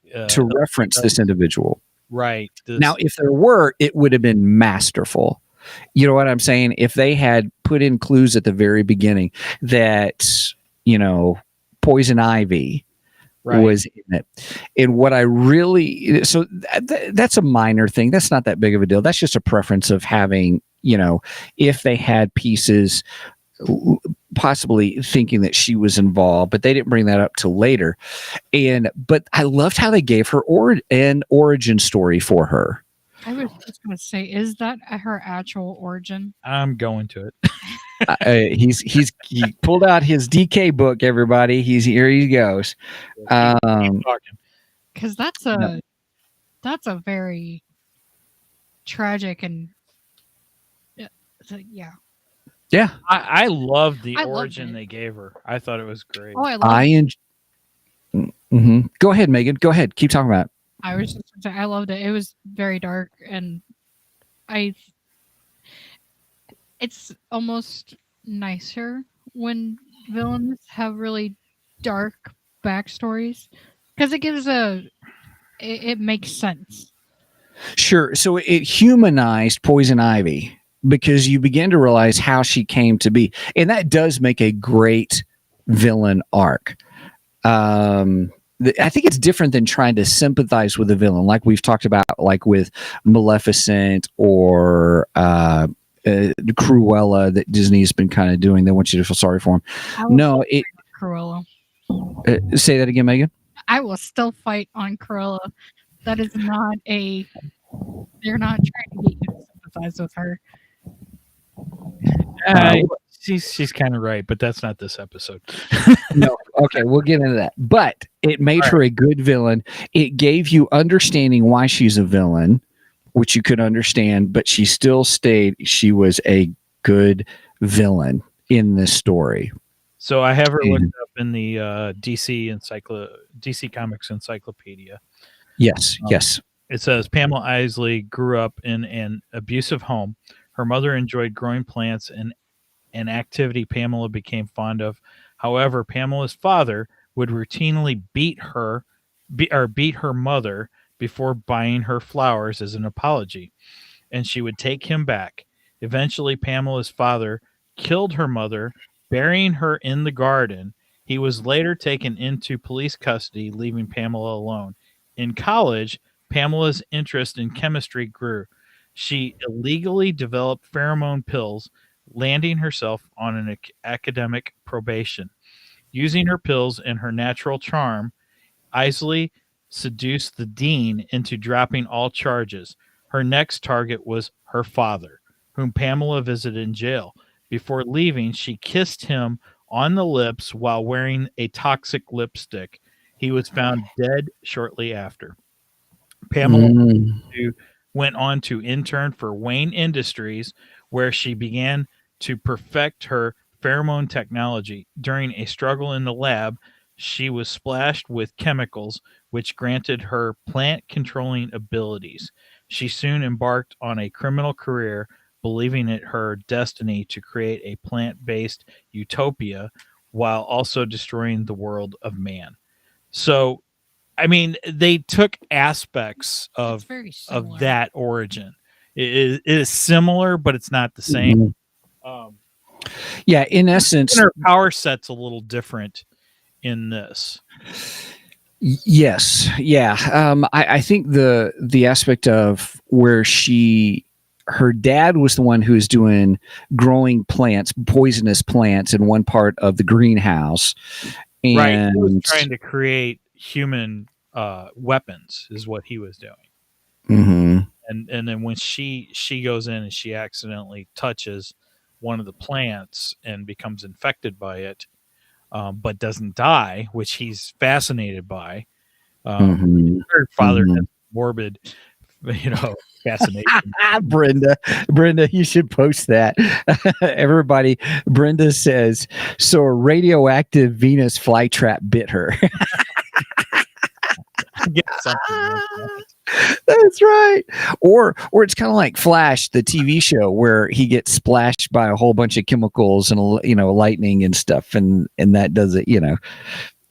reference this individual. Right. Now, if there were, it would have been masterful. You know what I'm saying? If they had put in clues at the very beginning that, Poison Ivy was in it. And what I really, so that's a minor thing. That's not that big of a deal. That's just a preference of having, if they had pieces possibly thinking that she was involved, but they didn't bring that up till later. But I loved how they gave her an origin story for her. I was just going to say, is that her actual origin? I'm going to it. He pulled out his DK book. Everybody, here he goes. Because that's a very tragic and yeah. Yeah, I loved the origin they gave her. I thought it was great. Oh, I loved it. Go ahead, Megan. Go ahead. Keep talking about it. I was just going to say, I loved it. It was very dark, and it's almost nicer when villains have really dark backstories because it gives it makes sense. Sure. So it humanized Poison Ivy because you begin to realize how she came to be, and that does make a great villain arc. I think it's different than trying to sympathize with a villain, like we've talked about, like with Maleficent or Cruella that Disney's been kind of doing. They want you to feel sorry for him. Cruella. Say that again, Megan. I will still fight on Cruella. That is not they're not trying to get you to sympathize with her. She's kind of right, but that's not this episode. No, okay, we'll get into that. But it made her a good villain. It gave you understanding why she's a villain, which you could understand, but she still stayed. She was a good villain in this story. So I have her looked up in the DC Comics Encyclopedia. Yes, yes. It says Pamela Isley grew up in an abusive home. Her mother enjoyed growing plants and an activity Pamela became fond of. However, Pamela's father would routinely beat her mother before buying her flowers as an apology, and she would take him back. Eventually, Pamela's father killed her mother, burying her in the garden. He was later taken into police custody, leaving Pamela alone. In college, Pamela's interest in chemistry grew. She illegally developed pheromone pills, landing herself on an academic probation. Using her pills and her natural charm, Isley seduced the dean into dropping all charges. Her next target was her father, whom Pamela visited in jail. Before leaving, she kissed him on the lips while wearing a toxic lipstick. He was found dead shortly after. Pamela went on to intern for Wayne Industries, where she began to perfect her pheromone technology. During a struggle in the lab, she was splashed with chemicals which granted her plant-controlling abilities. She soon embarked on a criminal career, believing it her destiny to create a plant-based utopia while also destroying the world of man. So, I mean, they took aspects of that origin. It is similar, but it's not the same. Yeah, in essence, her power set's a little different in this. Yes, yeah. I think the aspect of where her dad was the one who was doing growing plants, poisonous plants in one part of the greenhouse, and right, he was trying to create human weapons is what he was doing. And then when she goes in and she accidentally touches one of the plants and becomes infected by it, but doesn't die, which he's fascinated by. Her father has morbid, fascination. Brenda, you should post that. Everybody, Brenda says, so a radioactive Venus flytrap bit her. Get something like that. That's right. Or it's kind of like Flash, the TV show, where he gets splashed by a whole bunch of chemicals and lightning and stuff, and that does it.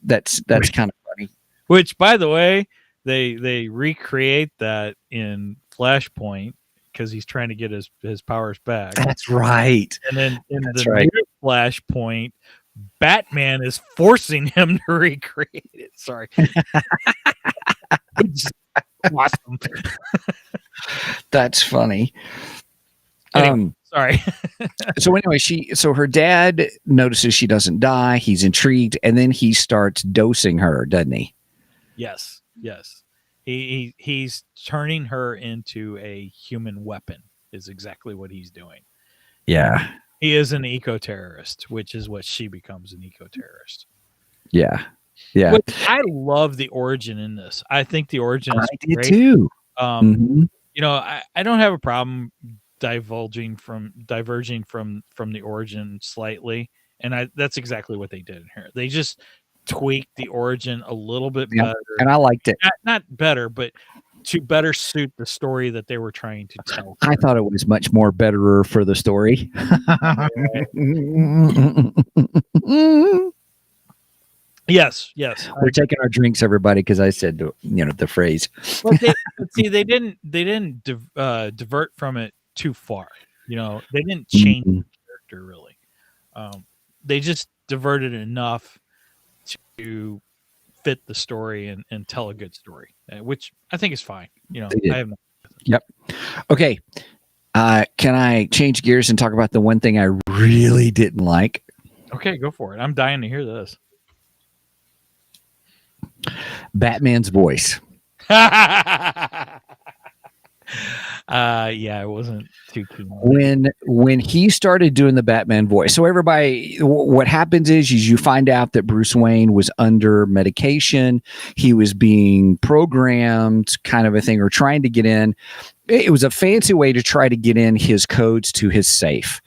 That's kind of funny. Which, by the way, they recreate that in Flashpoint because he's trying to get his powers back. That's right. And then in new Flashpoint, Batman is forcing him to recreate it. Sorry. It's awesome. That's funny. Anyway, sorry. So anyway, so her dad notices she doesn't die. He's intrigued, and then he starts dosing her, doesn't he? Yes. He's turning her into a human weapon is exactly what he's doing. Yeah. He is an eco-terrorist, which is what she becomes, an eco-terrorist. Yeah. Yeah. But I love the origin in this. I think the origin is great. Too. You know, I don't have a problem diverging from the origin slightly, and that's exactly what they did in here. They just tweaked the origin a little bit better, and I liked it. Not better, but to better suit the story that they were trying to tell. I thought it was much more betterer for the story. Yes. We're taking our drinks, everybody, because I said, the phrase. Well, they didn't divert from it too far. You know, they didn't change the character really. They just diverted enough to fit the story and tell a good story, which I think is fine. You know, I have no. Yep. Okay. Can I change gears and talk about the one thing I really didn't like? Okay, go for it. I'm dying to hear this. Batman's voice. Yeah, I wasn't too keen. When he started doing the Batman voice, so everybody, what happens is you find out that Bruce Wayne was under medication. He was being programmed, kind of a thing, or trying to get in. It was a fancy way to try to get in his codes to his safe.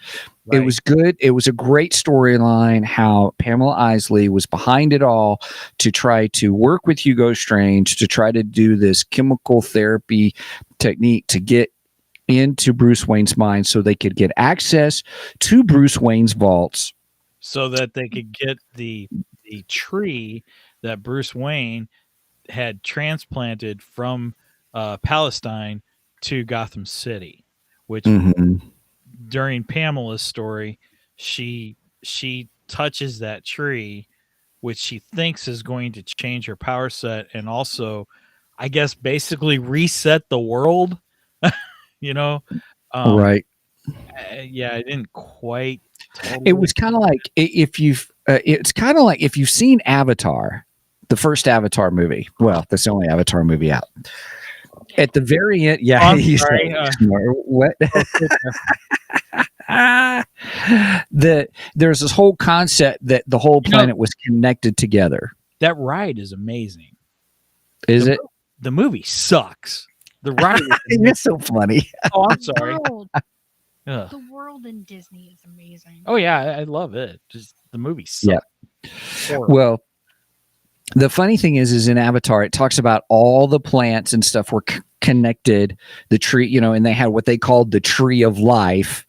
Right. It was good. It was a great storyline how Pamela Isley was behind it all to try to work with Hugo Strange to try to do this chemical therapy technique to get into Bruce Wayne's mind so they could get access to Bruce Wayne's vaults. So that they could get the tree that Bruce Wayne had transplanted from Palestine to Gotham City, which during Pamela's story, she touches that tree, which she thinks is going to change her power set and also, I guess, basically reset the world. You know, right? Yeah, I didn't quite. Totally. It was kind of like if you've seen Avatar, the first Avatar movie. Well, that's the only Avatar movie out. At the very end, yeah, oh, he's sorry, what? There's this whole concept that the whole planet was connected together. That ride is amazing. Is it? The movie sucks. The ride is so funny. Oh, I'm sorry. The world in Disney is amazing. Oh yeah, I love it. Just the movie sucks. Yeah. Well, the funny thing is in Avatar, it talks about all the plants and stuff were connected. The tree, and they had what they called the tree of life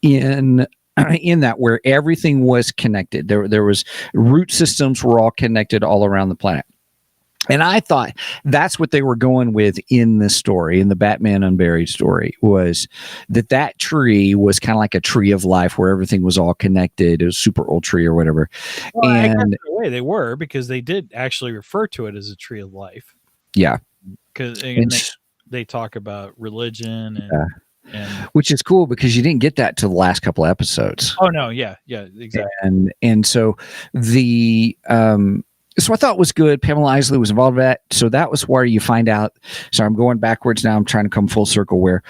in that where everything was connected. There was root systems were all connected all around the planet. And I thought that's what they were going with in this story, in the Batman Unburied story, was that tree was kind of like a tree of life where everything was all connected. It was super old tree or whatever. Well, and I guess the way they were, because they did actually refer to it as a tree of life. Yeah. Because they talk about religion and which is cool because you didn't get that till the last couple of episodes. Oh no, yeah, exactly. And so so I thought it was good. Pamela Isley was involved in that. So that was where you find out. So I'm going backwards now. I'm trying to come full circle where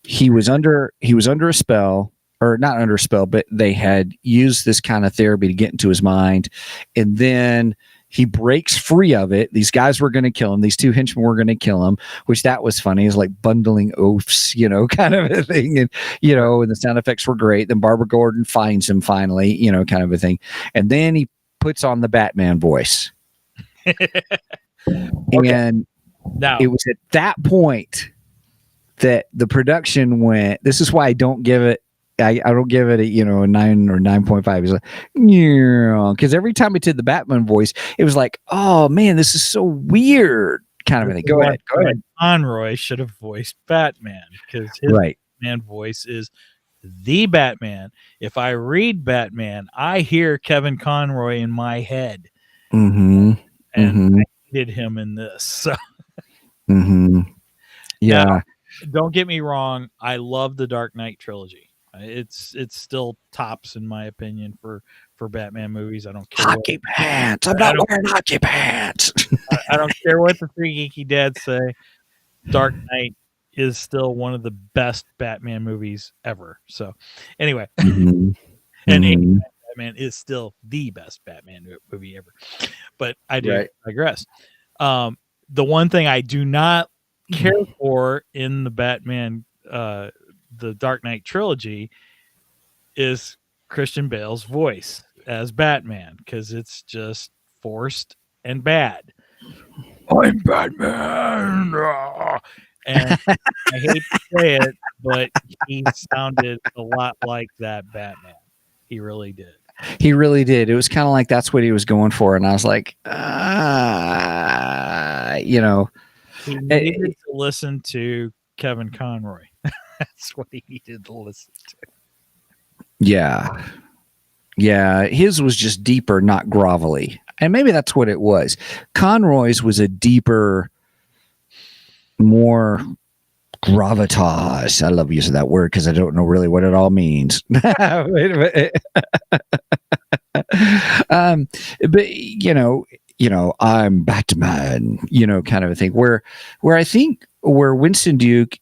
he was under a spell, or not under a spell, but they had used this kind of therapy to get into his mind. And then he breaks free of it. These guys were going to kill him. These two henchmen were going to kill him, which that was funny. It's like bundling oaths, kind of a thing. And, and the sound effects were great. Then Barbara Gordon finds him finally, kind of a thing. And then he puts on the Batman voice. And now it was at that point that the production went, this is why I don't give it a 9 or 9.5. It's like, because every time it did the Batman voice, it was like, oh man, this is so weird, kind of a thing. Go ahead. Conroy should have voiced Batman because his Batman voice is the Batman. If I read Batman, I hear Kevin Conroy in my head, Mm-hmm. and Mm-hmm. I hated him in this. So Mm-hmm. Yeah. now, don't get me wrong, I love the Dark Knight trilogy. It's still tops in my opinion for Batman movies. I don't care Hockey pants. I'm I not don't- wearing hockey pants. I don't care what the three geeky dads say. Dark Knight is still one of the best Batman movies ever. So, anyway, Mm-hmm. and Mm-hmm. Batman is still the best Batman movie ever. But I do Right. digress. The one thing I do not care for in the Batman, the Dark Knight trilogy, is Christian Bale's voice as Batman, because it's just forced and bad. I'm Batman, and I hate to say it, but he sounded a lot like that Batman. He really did. He really did. It was kind of like that's what he was going for, and I was like, He needed to listen to Kevin Conroy. That's what he needed to listen to. Yeah. Yeah. His was just deeper, not grovelly. And maybe that's what it was. Conroy's was a deeper, more gravitas. I love using that word because I don't know really what it all means. Wait a minute. But I'm Batman, kind of a thing where I think where Winston Duke,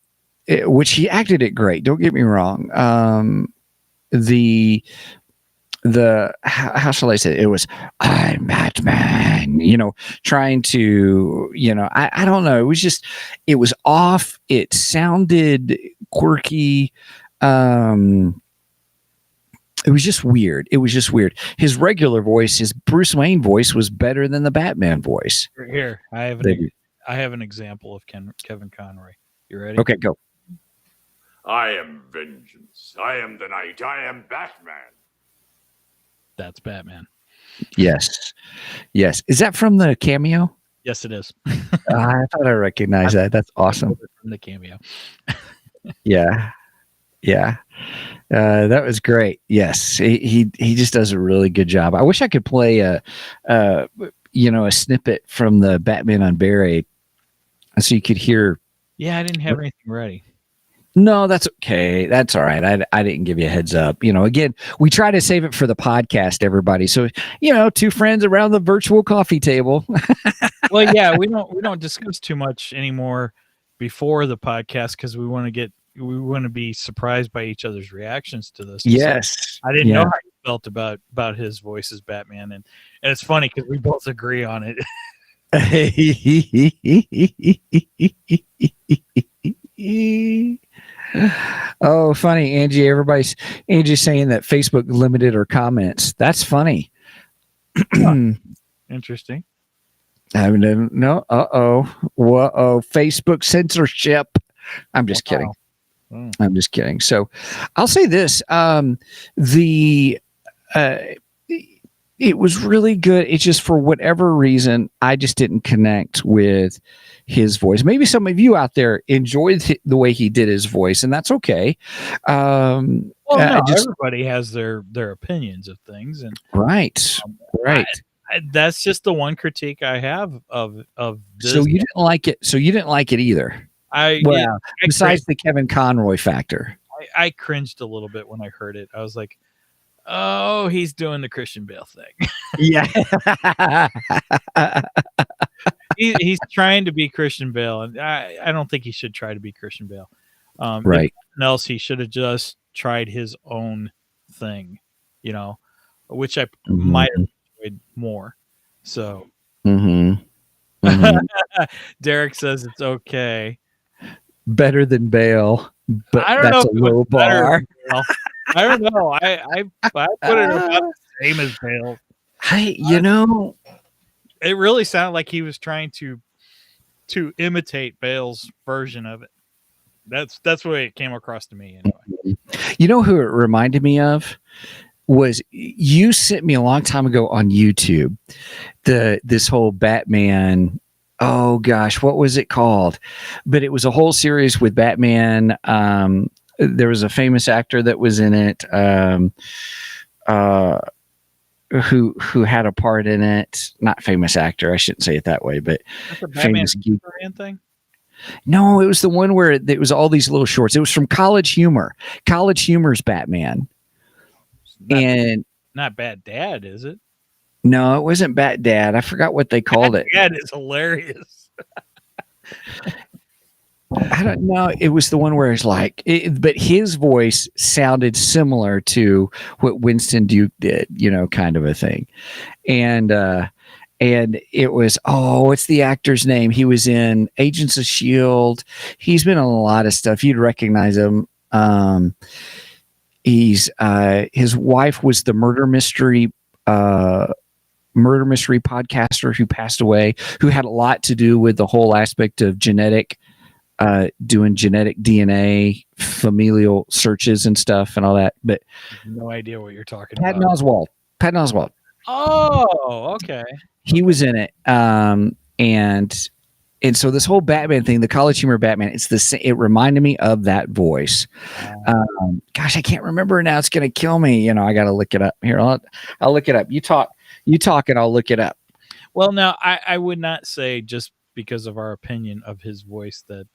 which he acted it great. Don't get me wrong. How shall I say it? It was I'm Batman, trying to, I don't know. It was off. It sounded quirky. It was just weird. His regular voice, his Bruce Wayne voice, was better than the Batman voice. Here, I have an example of Kevin Conroy. You ready? Okay, go. I am vengeance. I am the night. I am Batman. That's Batman. Yes. Is that from the cameo? Yes, it is. I thought I recognized that. That's awesome. From the cameo. Yeah. That was great. Yes, he just does a really good job. I wish I could play a snippet from the Batman Unburied, so you could hear. Yeah, I didn't have anything ready. No, that's okay. That's all right. I didn't give you a heads up. Again, we try to save it for the podcast, everybody. So, two friends around the virtual coffee table. Well, yeah, we don't discuss too much anymore before the podcast because we want to be surprised by each other's reactions to this. Yes. So I didn't know how you felt about his voice as Batman, and it's funny because we both agree on it. Oh, funny, Angie. Angie's saying that Facebook limited her comments. That's funny. Interesting. I mean, no. Whoa. Facebook censorship. I'm just kidding. I'm just kidding. So I'll say this. It was really good. It's just for whatever reason, I just didn't connect with his voice. Maybe some of you out there enjoyed the way he did his voice, and that's okay. Everybody has their opinions of things, and right. That's just the one critique I have of this. So you didn't like it. So you didn't like it either. Besides the Kevin Conroy factor, I cringed a little bit when I heard it. I was like, "Oh, he's doing the Christian Bale thing." Yeah. He's trying to be Christian Bale, and I don't think he should try to be Christian Bale. Right. If nothing else, he should have just tried his own thing, which I might have enjoyed more. So, Derek says it's okay. Better than Bale, but I don't that's know a low bar. I don't know. I put it about the same as Bale. It really sounded like he was trying to imitate Bale's version of it. That's the way it came across to me anyway. You know who it reminded me of was you sent me a long time ago on YouTube this whole Batman. Oh gosh, what was it called? But it was a whole series with Batman. there was a famous actor that was in it. Who had a part in it? Not famous actor. I shouldn't say it that way, but That's the Batman famous geek. Superman thing. No, it was the one where it was all these little shorts. It was from College Humor. College Humor's Batman. And not Bat Dad, is it? no, it wasn't Bat Dad. I forgot what they called it. Dad is hilarious. I don't know. It was the one where it's like, but his voice sounded similar to what Winston Duke did, kind of a thing. And it was, what's the actor's name? He was in Agents of S.H.I.E.L.D. He's been in a lot of stuff. You'd recognize him. His wife was the murder mystery podcaster who passed away, who had a lot to do with the whole aspect of doing genetic DNA, familial searches and stuff and all that. But no idea what you're talking Patton about. Oswalt. Patton Oswalt. Oh, okay. He was in it. And so this whole Batman thing, the College Humor Batman, it reminded me of that voice. Gosh, I can't remember now. It's going to kill me. I got to look it up here. I'll look it up. You talk and I'll look it up. Well, now I would not say just because of our opinion of his voice that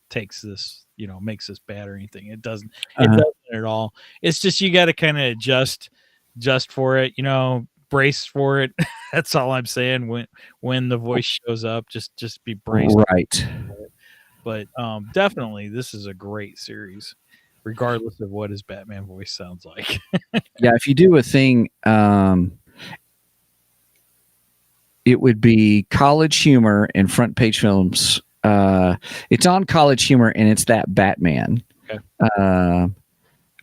takes this, makes this bad or anything. It doesn't. It doesn't at all. It's just you got to kind of adjust for it. Brace for it. That's all I'm saying. When the voice shows up, just be braced. Right. But definitely, this is a great series, regardless of what his Batman voice sounds like. Yeah, if you do a thing, it would be College Humor and Front Page Films. It's on College Humor, and it's that Batman. Okay.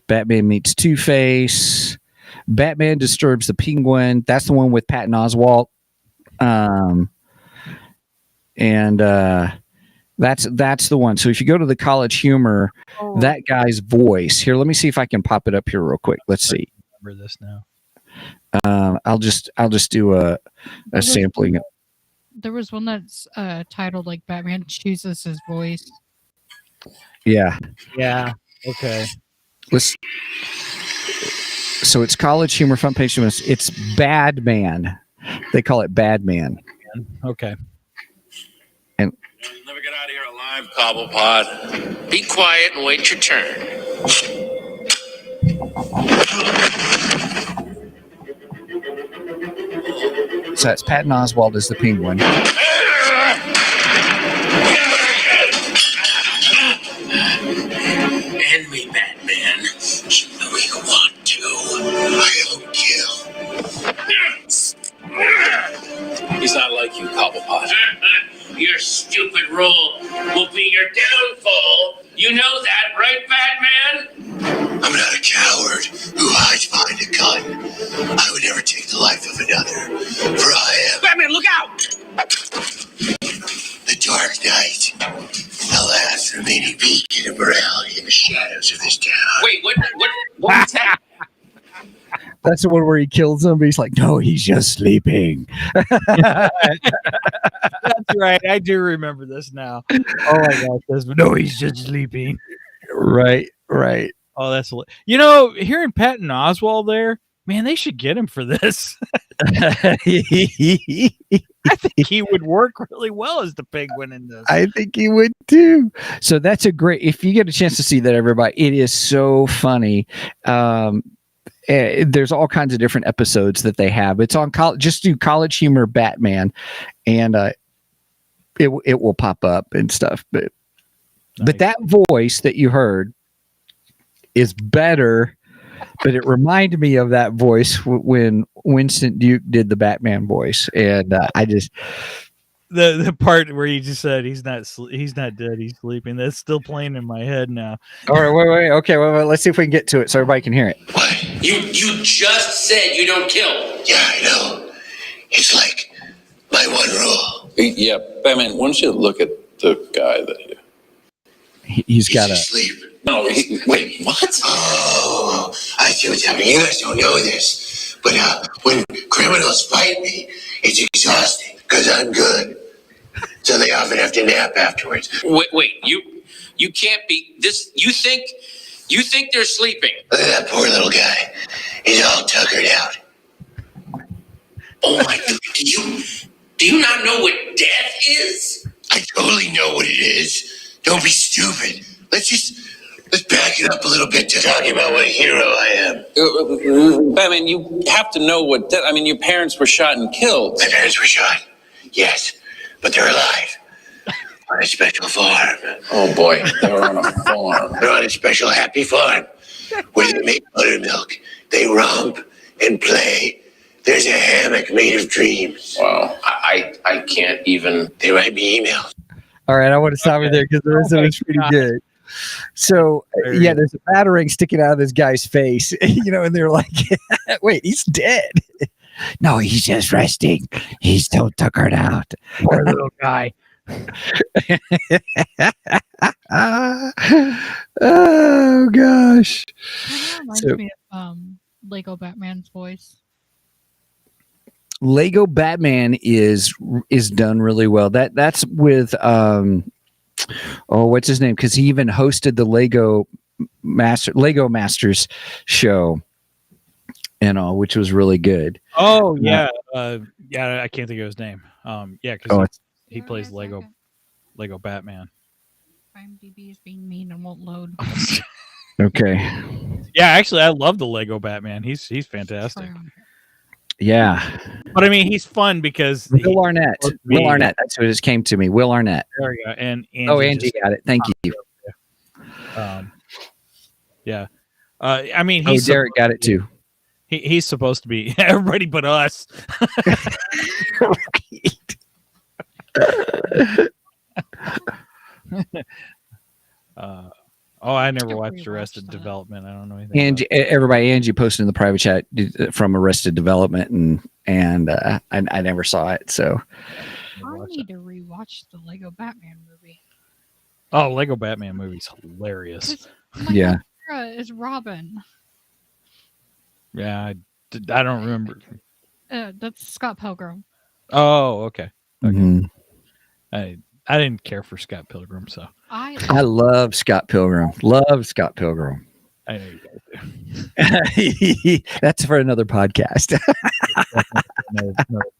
Batman meets Two-Face. Batman Disturbs the Penguin. That's the one with Patton Oswalt. And that's the one. So if you go to the College Humor, that guy's voice. Here, let me see if I can pop it up here real quick. Let's see. Remember this now. I'll just do a sampling. There was one that's titled like Batman Chooses His Voice. Yeah. Yeah. Okay. So it's College Humor, Front Page Films. It's Badman. They call it Badman. Okay. And you'll never get out of here alive, Cobblepot. Be quiet and wait your turn. So that's Patton Oswalt as the Penguin. And me, Batman. You know you want to. I don't kill. He's not like you, Cobblepot. Your stupid rule will be your downfall. You know that, right, Batman? I'm not a coward who hides behind a gun. I would never take the life of another, for I am... Batman, look out! The Dark Knight. The last remaining beacon of morality in the shadows of this town. Wait, what was that? That's the one where he kills him, but he's like, no, he's just sleeping. That's right. I do remember this now. Oh my gosh. No, he's just sleeping. Right. Oh, that's hearing Patton Oswalt there, man, they should get him for this. I think he would work really well as the Penguin in this. I think he would too. So that's if you get a chance to see that, everybody, it is so funny. There's all kinds of different episodes that they have. It's on just do College Humor Batman, and it will pop up and stuff. But that voice that you heard is better. But it reminded me of that voice when Winston Duke did the Batman voice, and I just the part where you just said he's not dead, he's sleeping. That's still playing in my head now. All right, wait. Okay, wait. Let's see if we can get to it so everybody can hear it. What? You just said you don't kill. Yeah, I know. It's like my one rule. Yeah, Batman, why don't you look at the guy that he's got a sleep. No, wait, what? Oh, I see what's happening. You guys don't know this, but when criminals fight me, it's exhausting because I'm good. So they often have to nap afterwards. Wait, you can't be this. You think You think they're sleeping. Look at that poor little guy. He's all tuckered out. Oh my God. Do you not know what death is? I totally know what it is. Don't be stupid. Let's back it up a little bit to talking about what a hero I am. Batman, you have to know what that. I mean, your parents were shot and killed. My parents were shot. Yes, but they're alive. On a special farm. Oh boy, they were on a farm. They're on a special happy farm where they make buttermilk. They romp and play. There's a hammock made of dreams. Wow, I can't even. They write me emails. All right, I want to stop it there because the rest of it's pretty good. So yeah, there's a batarang sticking out of this guy's face, and they're like, "Wait, he's dead." No, he's just resting. He's so tuckered out. Poor little guy. Oh gosh. That reminds So- me of Lego Batman's voice. Lego Batman is done really well. That's with what's his name? Because he even hosted the Lego Masters show and all, which was really good. Oh yeah, yeah. I can't think of his name. Yeah, because he Give me plays a Lego second. Batman. IMDb is being mean and won't load. Okay. Yeah, actually, I love the Lego Batman. He's fantastic. Yeah. But I mean, he's fun because Will Arnett. supposed to be- Will Arnett. That's what it just came to me. Will Arnett. there we go. And Angie just- got it. Thank you. Yeah. I mean, Oh, Derek got it too. He's supposed to be everybody but us. I never Should watched rewatch Arrested that. Development. I don't know anything. Angie posted in the private chat from Arrested Development, and I never saw it. So I need to rewatch the Lego Batman movie. Oh, Lego Batman movie's hilarious. yeah. Sarah is Robin. Yeah, I don't remember. That's Scott Pilgrim. Oh, okay. Mhm. I didn't care for Scott Pilgrim, so I love Scott Pilgrim. Love Scott Pilgrim. I know you guys do. That's for another podcast. Another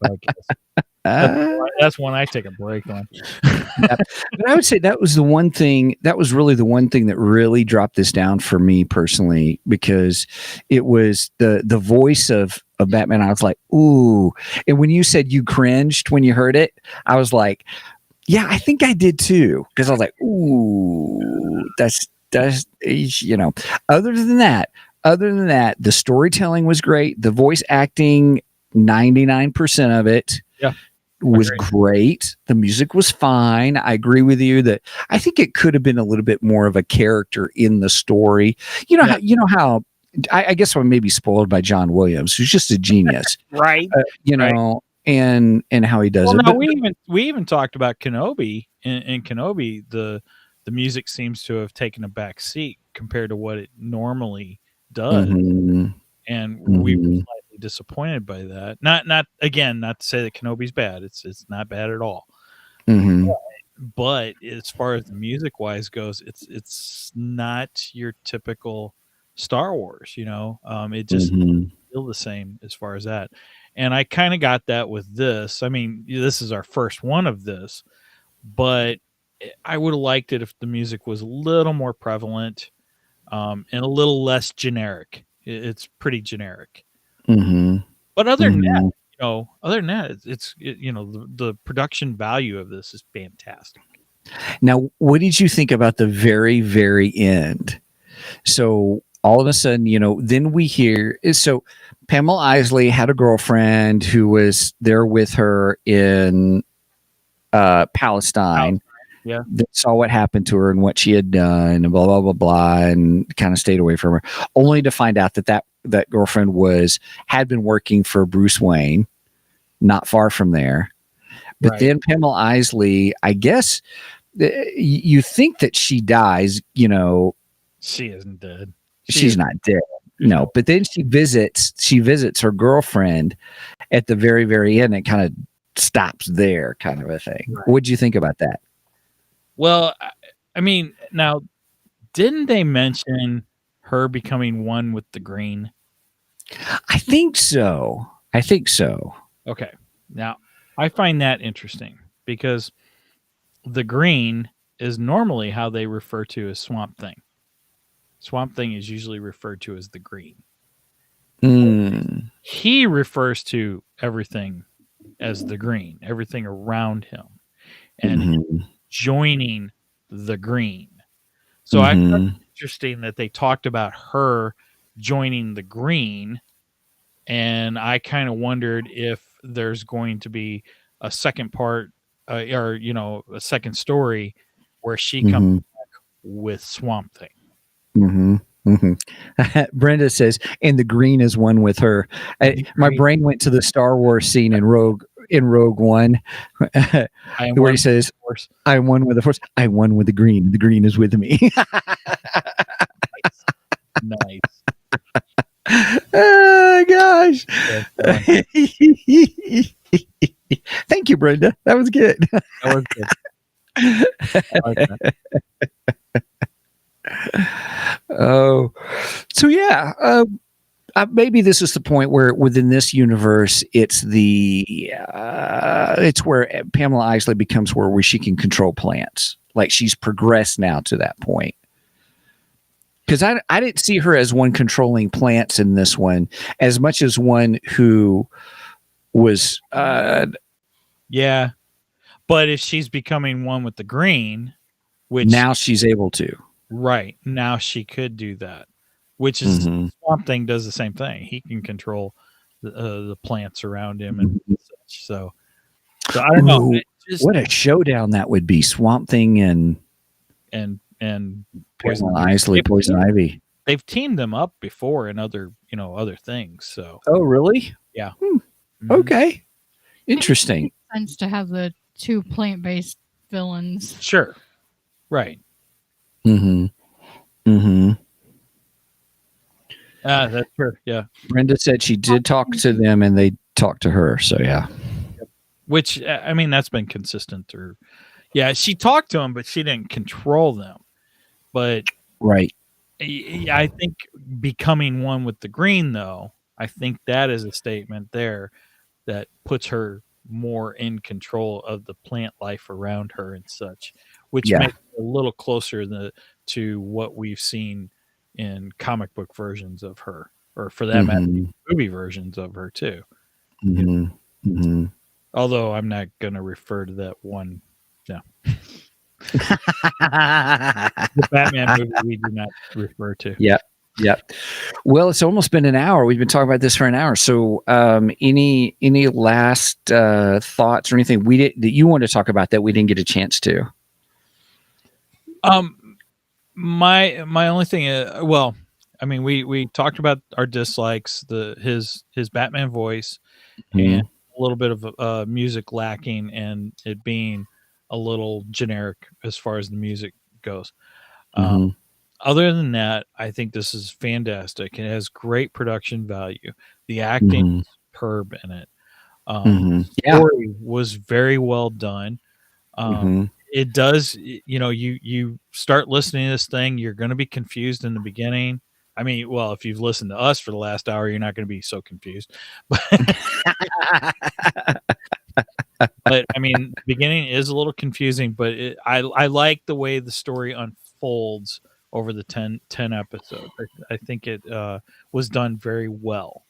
podcast. That's one I take a break on. But I would say that was the one thing. That was really the one thing that really dropped this down for me personally, because it was the voice of Batman. I was like, ooh. And when you said you cringed when you heard it, I was like, yeah, I think I did too. Because I was like, ooh, that's Other than that, the storytelling was great. The voice acting, 99% of it. Yeah. Was Agreed. great. The music was fine. I agree with you that I think it could have been a little bit more of a character in the story. How I guess I'm maybe spoiled by John Williams, who's just a genius, Right. And how he does Well, it. no, But- we even talked about Kenobi. In Kenobi, the music seems to have taken a back seat compared to what it normally does, Mhm. and we were Mhm. slightly disappointed by that. Not to say that Kenobi's bad. It's not bad at all. Mhm. But as far as the music wise goes, it's not your typical Star Wars. It just Mhm. feel the same as far as that. And I kind of got that with this. I mean, this is our first one of this, but I would have liked it if the music was a little more prevalent and a little less generic. It's pretty generic. Mhm. But other than that, Mhm. it's the production value of this is fantastic. Now, what did you think about the very, very end? So all of a sudden, then we hear so Pamela Isley had a girlfriend who was there with her in Palestine. Yeah. That saw what happened to her and what she had done and blah, blah, blah, blah, and kind of stayed away from her, only to find out that girlfriend had been working for Bruce Wayne, not far from there. But Right. then Pamela Isley, I guess you think that she dies, She isn't dead. she's not dead. No, but then she visits her girlfriend at the very, very end and kind of stops there, kind of a thing. Right. What'd you think about that? Well, I mean, now, didn't they mention her becoming one with the green? I think so. Okay. Now, I find that interesting because the green is normally how they refer to as Swamp Thing. Swamp Thing is usually referred to as the green. Mm. He refers to everything as the green, everything around him, and Mhm. joining the green. So I found it interesting that they talked about her joining the green, and I kind of wondered if there's going to be a second part, or a second story where she comes with Swamp Thing. Brenda says, and the green is one with her. My brain went to the Star Wars scene in Rogue One, where he says, "I won with the Force. I won with the green. The green is with me." Nice. Oh gosh! Thank you, Brenda. That was good. That was good. I like that. Oh, so yeah. Maybe this is the point where within this universe, it's where Pamela Isley becomes where she can control plants. Like she's progressed now to that point. Because I didn't see her as one controlling plants in this one as much as one who was. Yeah, but if she's becoming one with the green, which now she's able to. Right. Now she could do that, which is Swamp Thing does the same thing. He can control the plants around him and such. So I don't know. What a showdown that would be! Swamp Thing and Poison Isley, Poison Ivy. They've teamed them up before in other things. So. Oh, really? Yeah. Okay. Interesting. It makes sense to have the two plant-based villains. Sure. Right. That's true. Yeah. Brenda said she did talk to them and they talked to her. So yeah. Which, I mean, that's been consistent through. Yeah, she talked to them, but she didn't control them. But right. I think becoming one with the green, though, I think that is a statement there that puts her more in control of the plant life around her and such, which makes it a little closer to what we've seen in comic book versions of her, or for that matter, movie versions of her too. Although I'm not going to refer to that one. No. The Batman movie we do not refer to. Yep. Well, it's almost been an hour. We've been talking about this for an hour. So, any last thoughts or anything that you want to talk about that we didn't get a chance to? My only thing is, well, I mean, we talked about our dislikes, his Batman voice, and a little bit of music lacking, and it being a little generic as far as the music goes. Other than that, I think this is fantastic. It has great production value. The acting is superb in it. The story was very well done. It does, you start listening to this thing, you're going to be confused in the beginning. I mean, well, if you've listened to us for the last hour, you're not going to be so confused. But I mean, the beginning is a little confusing, but I like the way the story unfolds over the 10 episodes. I think it was done very well.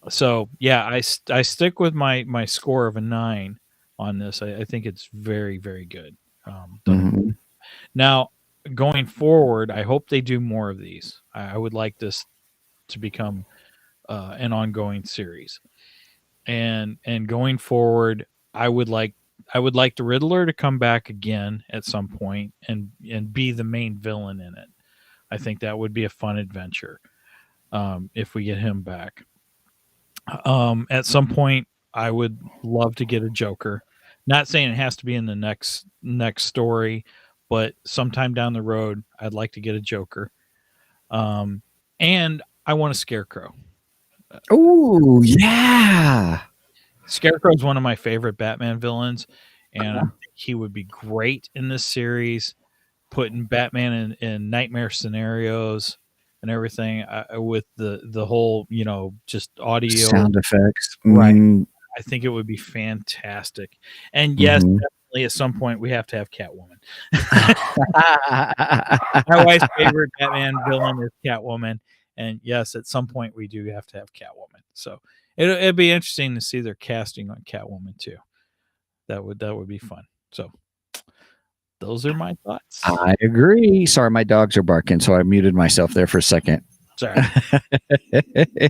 So yeah, I stick with my score of a 9 on this. I think it's very, very good. Now, going forward, I hope they do more of these. I would like this to become an ongoing series. And going forward, I would like the Riddler to come back again at some point and be the main villain in it. I think that would be a fun adventure if we get him back. At some point, I would love to get a Joker. Not saying it has to be in the next story, but sometime down the road, I'd like to get a Joker. And I want a Scarecrow. Oh, yeah. Scarecrow is one of my favorite Batman villains, and I think he would be great in this series. putting Batman in nightmare scenarios and everything with the whole, just audio Sound effects. Right. Mhm. I think it would be fantastic. And yes, Mhm. definitely at some point we have to have Catwoman. My wife's favorite Batman villain is Catwoman, and yes, at some point we do have to have Catwoman. So it'd be interesting to see their casting on Catwoman too. That would be fun. So those are my thoughts. I agree. Sorry, my dogs are barking, so I muted myself there for a second. Sorry.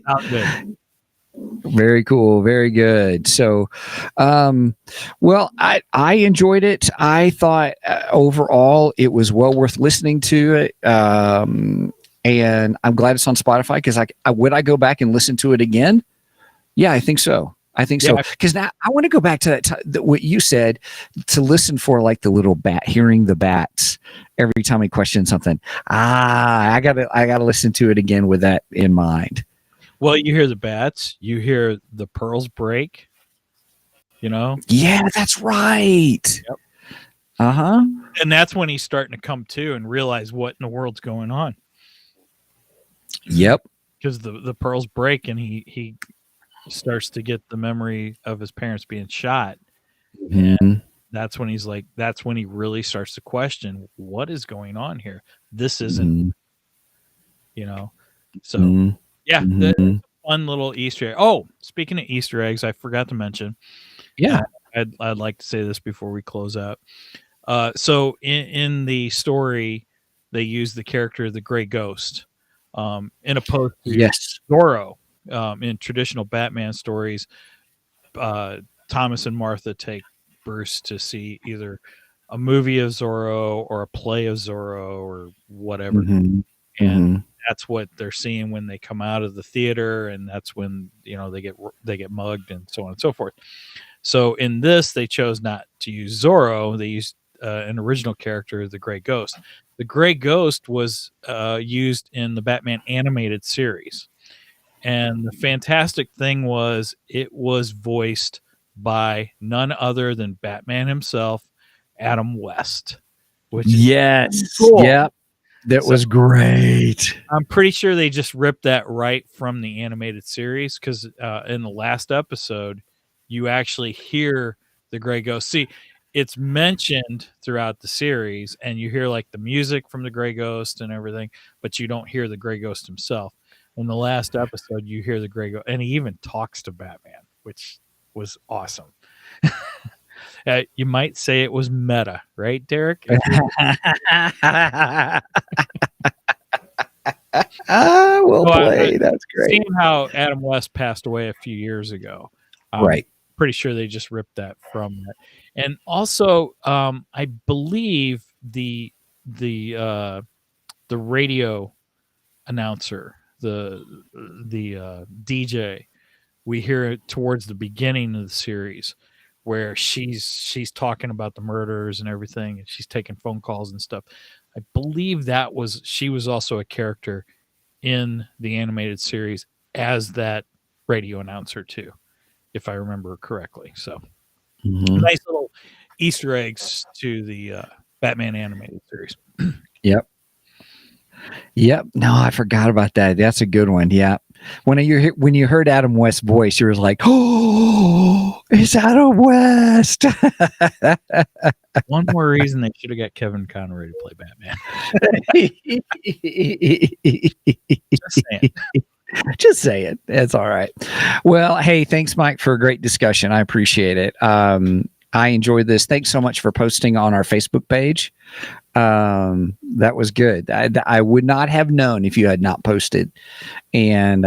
Sounds good. Very cool. Very good. So, well, I enjoyed it. I thought overall it was well worth listening to it. And I'm glad it's on Spotify because would I go back and listen to it again? Yeah, I think so. So because now I want to go back to what you said, to listen for like the little bat, hearing the bats every time he questions something. I gotta listen to it again with that in mind. Well, you hear the bats, you hear the pearls break, Yeah, that's right. Yep. Uh-huh. And that's when he's starting to come to and realize what in the world's going on. Yep. Because the pearls break and he starts to get the memory of his parents being shot. Mm-hmm. And that's when he really starts to question what is going on here. This isn't, so Mm-hmm. yeah, Mm-hmm. that's a fun little Easter egg. Oh, speaking of Easter eggs, I forgot to mention. Yeah. I'd like to say this before we close out. So in the story, they use the character of the Gray Ghost, in opposed to Zorro. In traditional Batman stories, Thomas and Martha take Bruce to see either a movie of Zorro or a play of Zorro or whatever. Mm-hmm. And that's what they're seeing when they come out of the theater, and that's when they get mugged and so on and so forth. So in this, they chose not to use Zorro. They used an original character, the Gray Ghost. The Gray Ghost was used in the Batman animated series. And the fantastic thing was it was voiced by none other than Batman himself, Adam West. Which is cool. Yep. That was great. I'm pretty sure they just ripped that right from the animated series because in the last episode, you actually hear the Gray Ghost. See, it's mentioned throughout the series, and you hear like the music from the Gray Ghost and everything, but you don't hear the Gray Ghost himself. In the last episode, you hear the Gray Ghost, and he even talks to Batman, which was awesome. You might say it was meta, right, Derek? Well played. That's great. Seeing how Adam West passed away a few years ago, right? Pretty sure they just ripped that from it. And also, I believe the radio announcer, the DJ, we hear it towards the beginning of the series where she's talking about the murders and everything, and she's taking phone calls and stuff. I believe she was also a character in the animated series as that radio announcer too, if I remember correctly. So nice little Easter eggs to the Batman animated series. Yep. No, I forgot about that. That's a good one. Yeah. When you heard Adam West's voice, you were like, "Oh, it's Adam West." One more reason they should have got Kevin Conroy to play Batman. Just saying. Just saying. It's all right. Well, hey, thanks, Mike, for a great discussion. I appreciate it. I enjoyed this. Thanks so much for posting on our Facebook page. That was good. I would not have known if you had not posted, and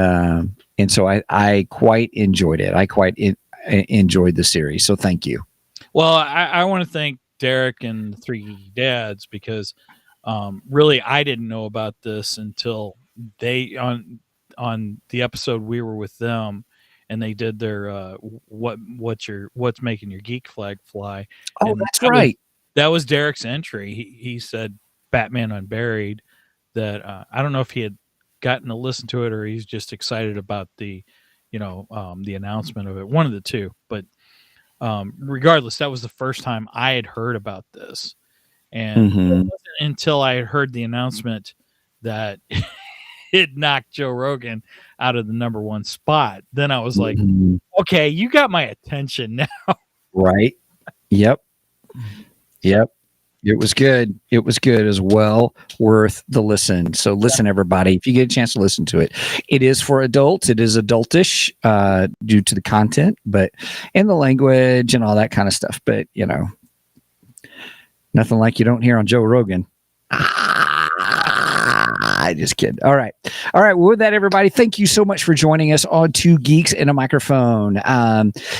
so I quite enjoyed it. I quite enjoyed the series. So thank you. Well, I want to thank Derek and the Three Dads because really I didn't know about this until they on the episode we were with them. And they did their what's making your geek flag fly. Oh, and that's right. That was Derek's entry. He said Batman Unburied. That I don't know if he had gotten to listen to it or he's just excited about the announcement of it. One of the two. But regardless, that was the first time I had heard about this. And it Mhm. wasn't until I heard the announcement that it knocked Joe Rogan out of the number one spot, then I was like, Mhm. okay, you got my attention now. Right. Yep. Yep. It was good. It was good as well. Worth the listen. So listen, everybody, if you get a chance to listen to it, it is for adults. It is adultish due to the content, but and the language and all that kind of stuff. But you know, nothing like you don't hear on Joe Rogan. I just kidding. All right. All right. Well, with that, everybody, thank you so much for joining us on Two Geeks and a Microphone.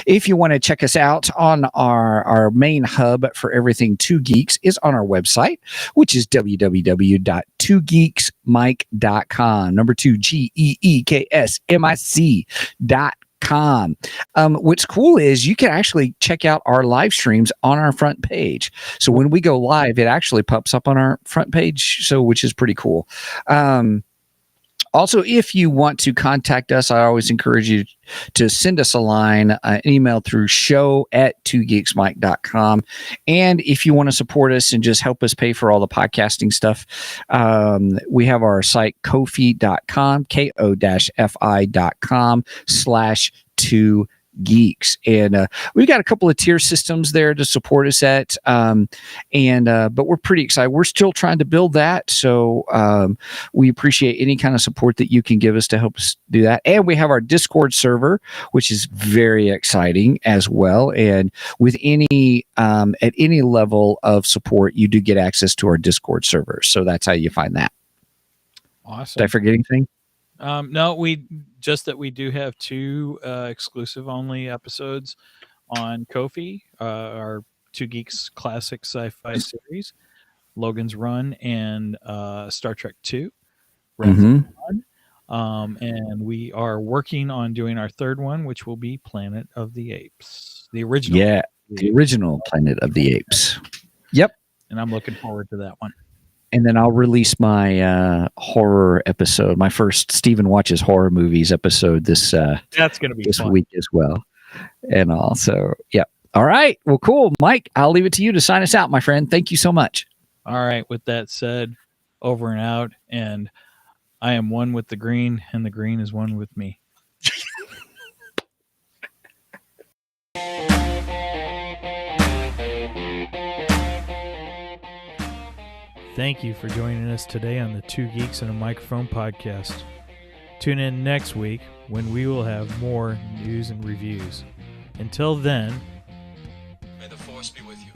If you want to check us out on our main hub for everything Two Geeks is on our website, which is www.twogeeksmic.com. Number 2, GEEKSMIC.com. What's cool is you can actually check out our live streams on our front page. So when we go live, it actually pops up on our front page. So which is pretty cool. Also, if you want to contact us, I always encourage you to send us a line, an email through show@twogeeksmic.com. And if you want to support us and just help us pay for all the podcasting stuff, we have our site, ko-fi.com, ko-fi.com/2 Geeks, and we've got a couple of tier systems there to support us at, but we're pretty excited. We're still trying to build that, so we appreciate any kind of support that you can give us to help us do that. And we have our Discord server, which is very exciting as well. And with any at any level of support, you do get access to our Discord server. So that's how you find that. Awesome. Did I forget anything? No, we do have 2 exclusive only episodes on Ko-fi, our Two Geeks classic sci-fi series, Logan's Run and Star Trek 2. And we are working on doing our 3rd one, which will be Planet of the Apes, the original. Yeah, the original Planet of the Apes. Yep. And I'm looking forward to that one. And then I'll release my horror episode, my first Stephen Watches horror movies episode that's going to be this week as well. And also, yeah. All right. Well, cool. Mike, I'll leave it to you to sign us out, my friend. Thank you so much. All right. With that said, over and out. And I am one with the green, and the green is one with me. Thank you for joining us today on the Two Geeks and a Microphone podcast. Tune in next week when we will have more news and reviews. Until then, may the force be with you.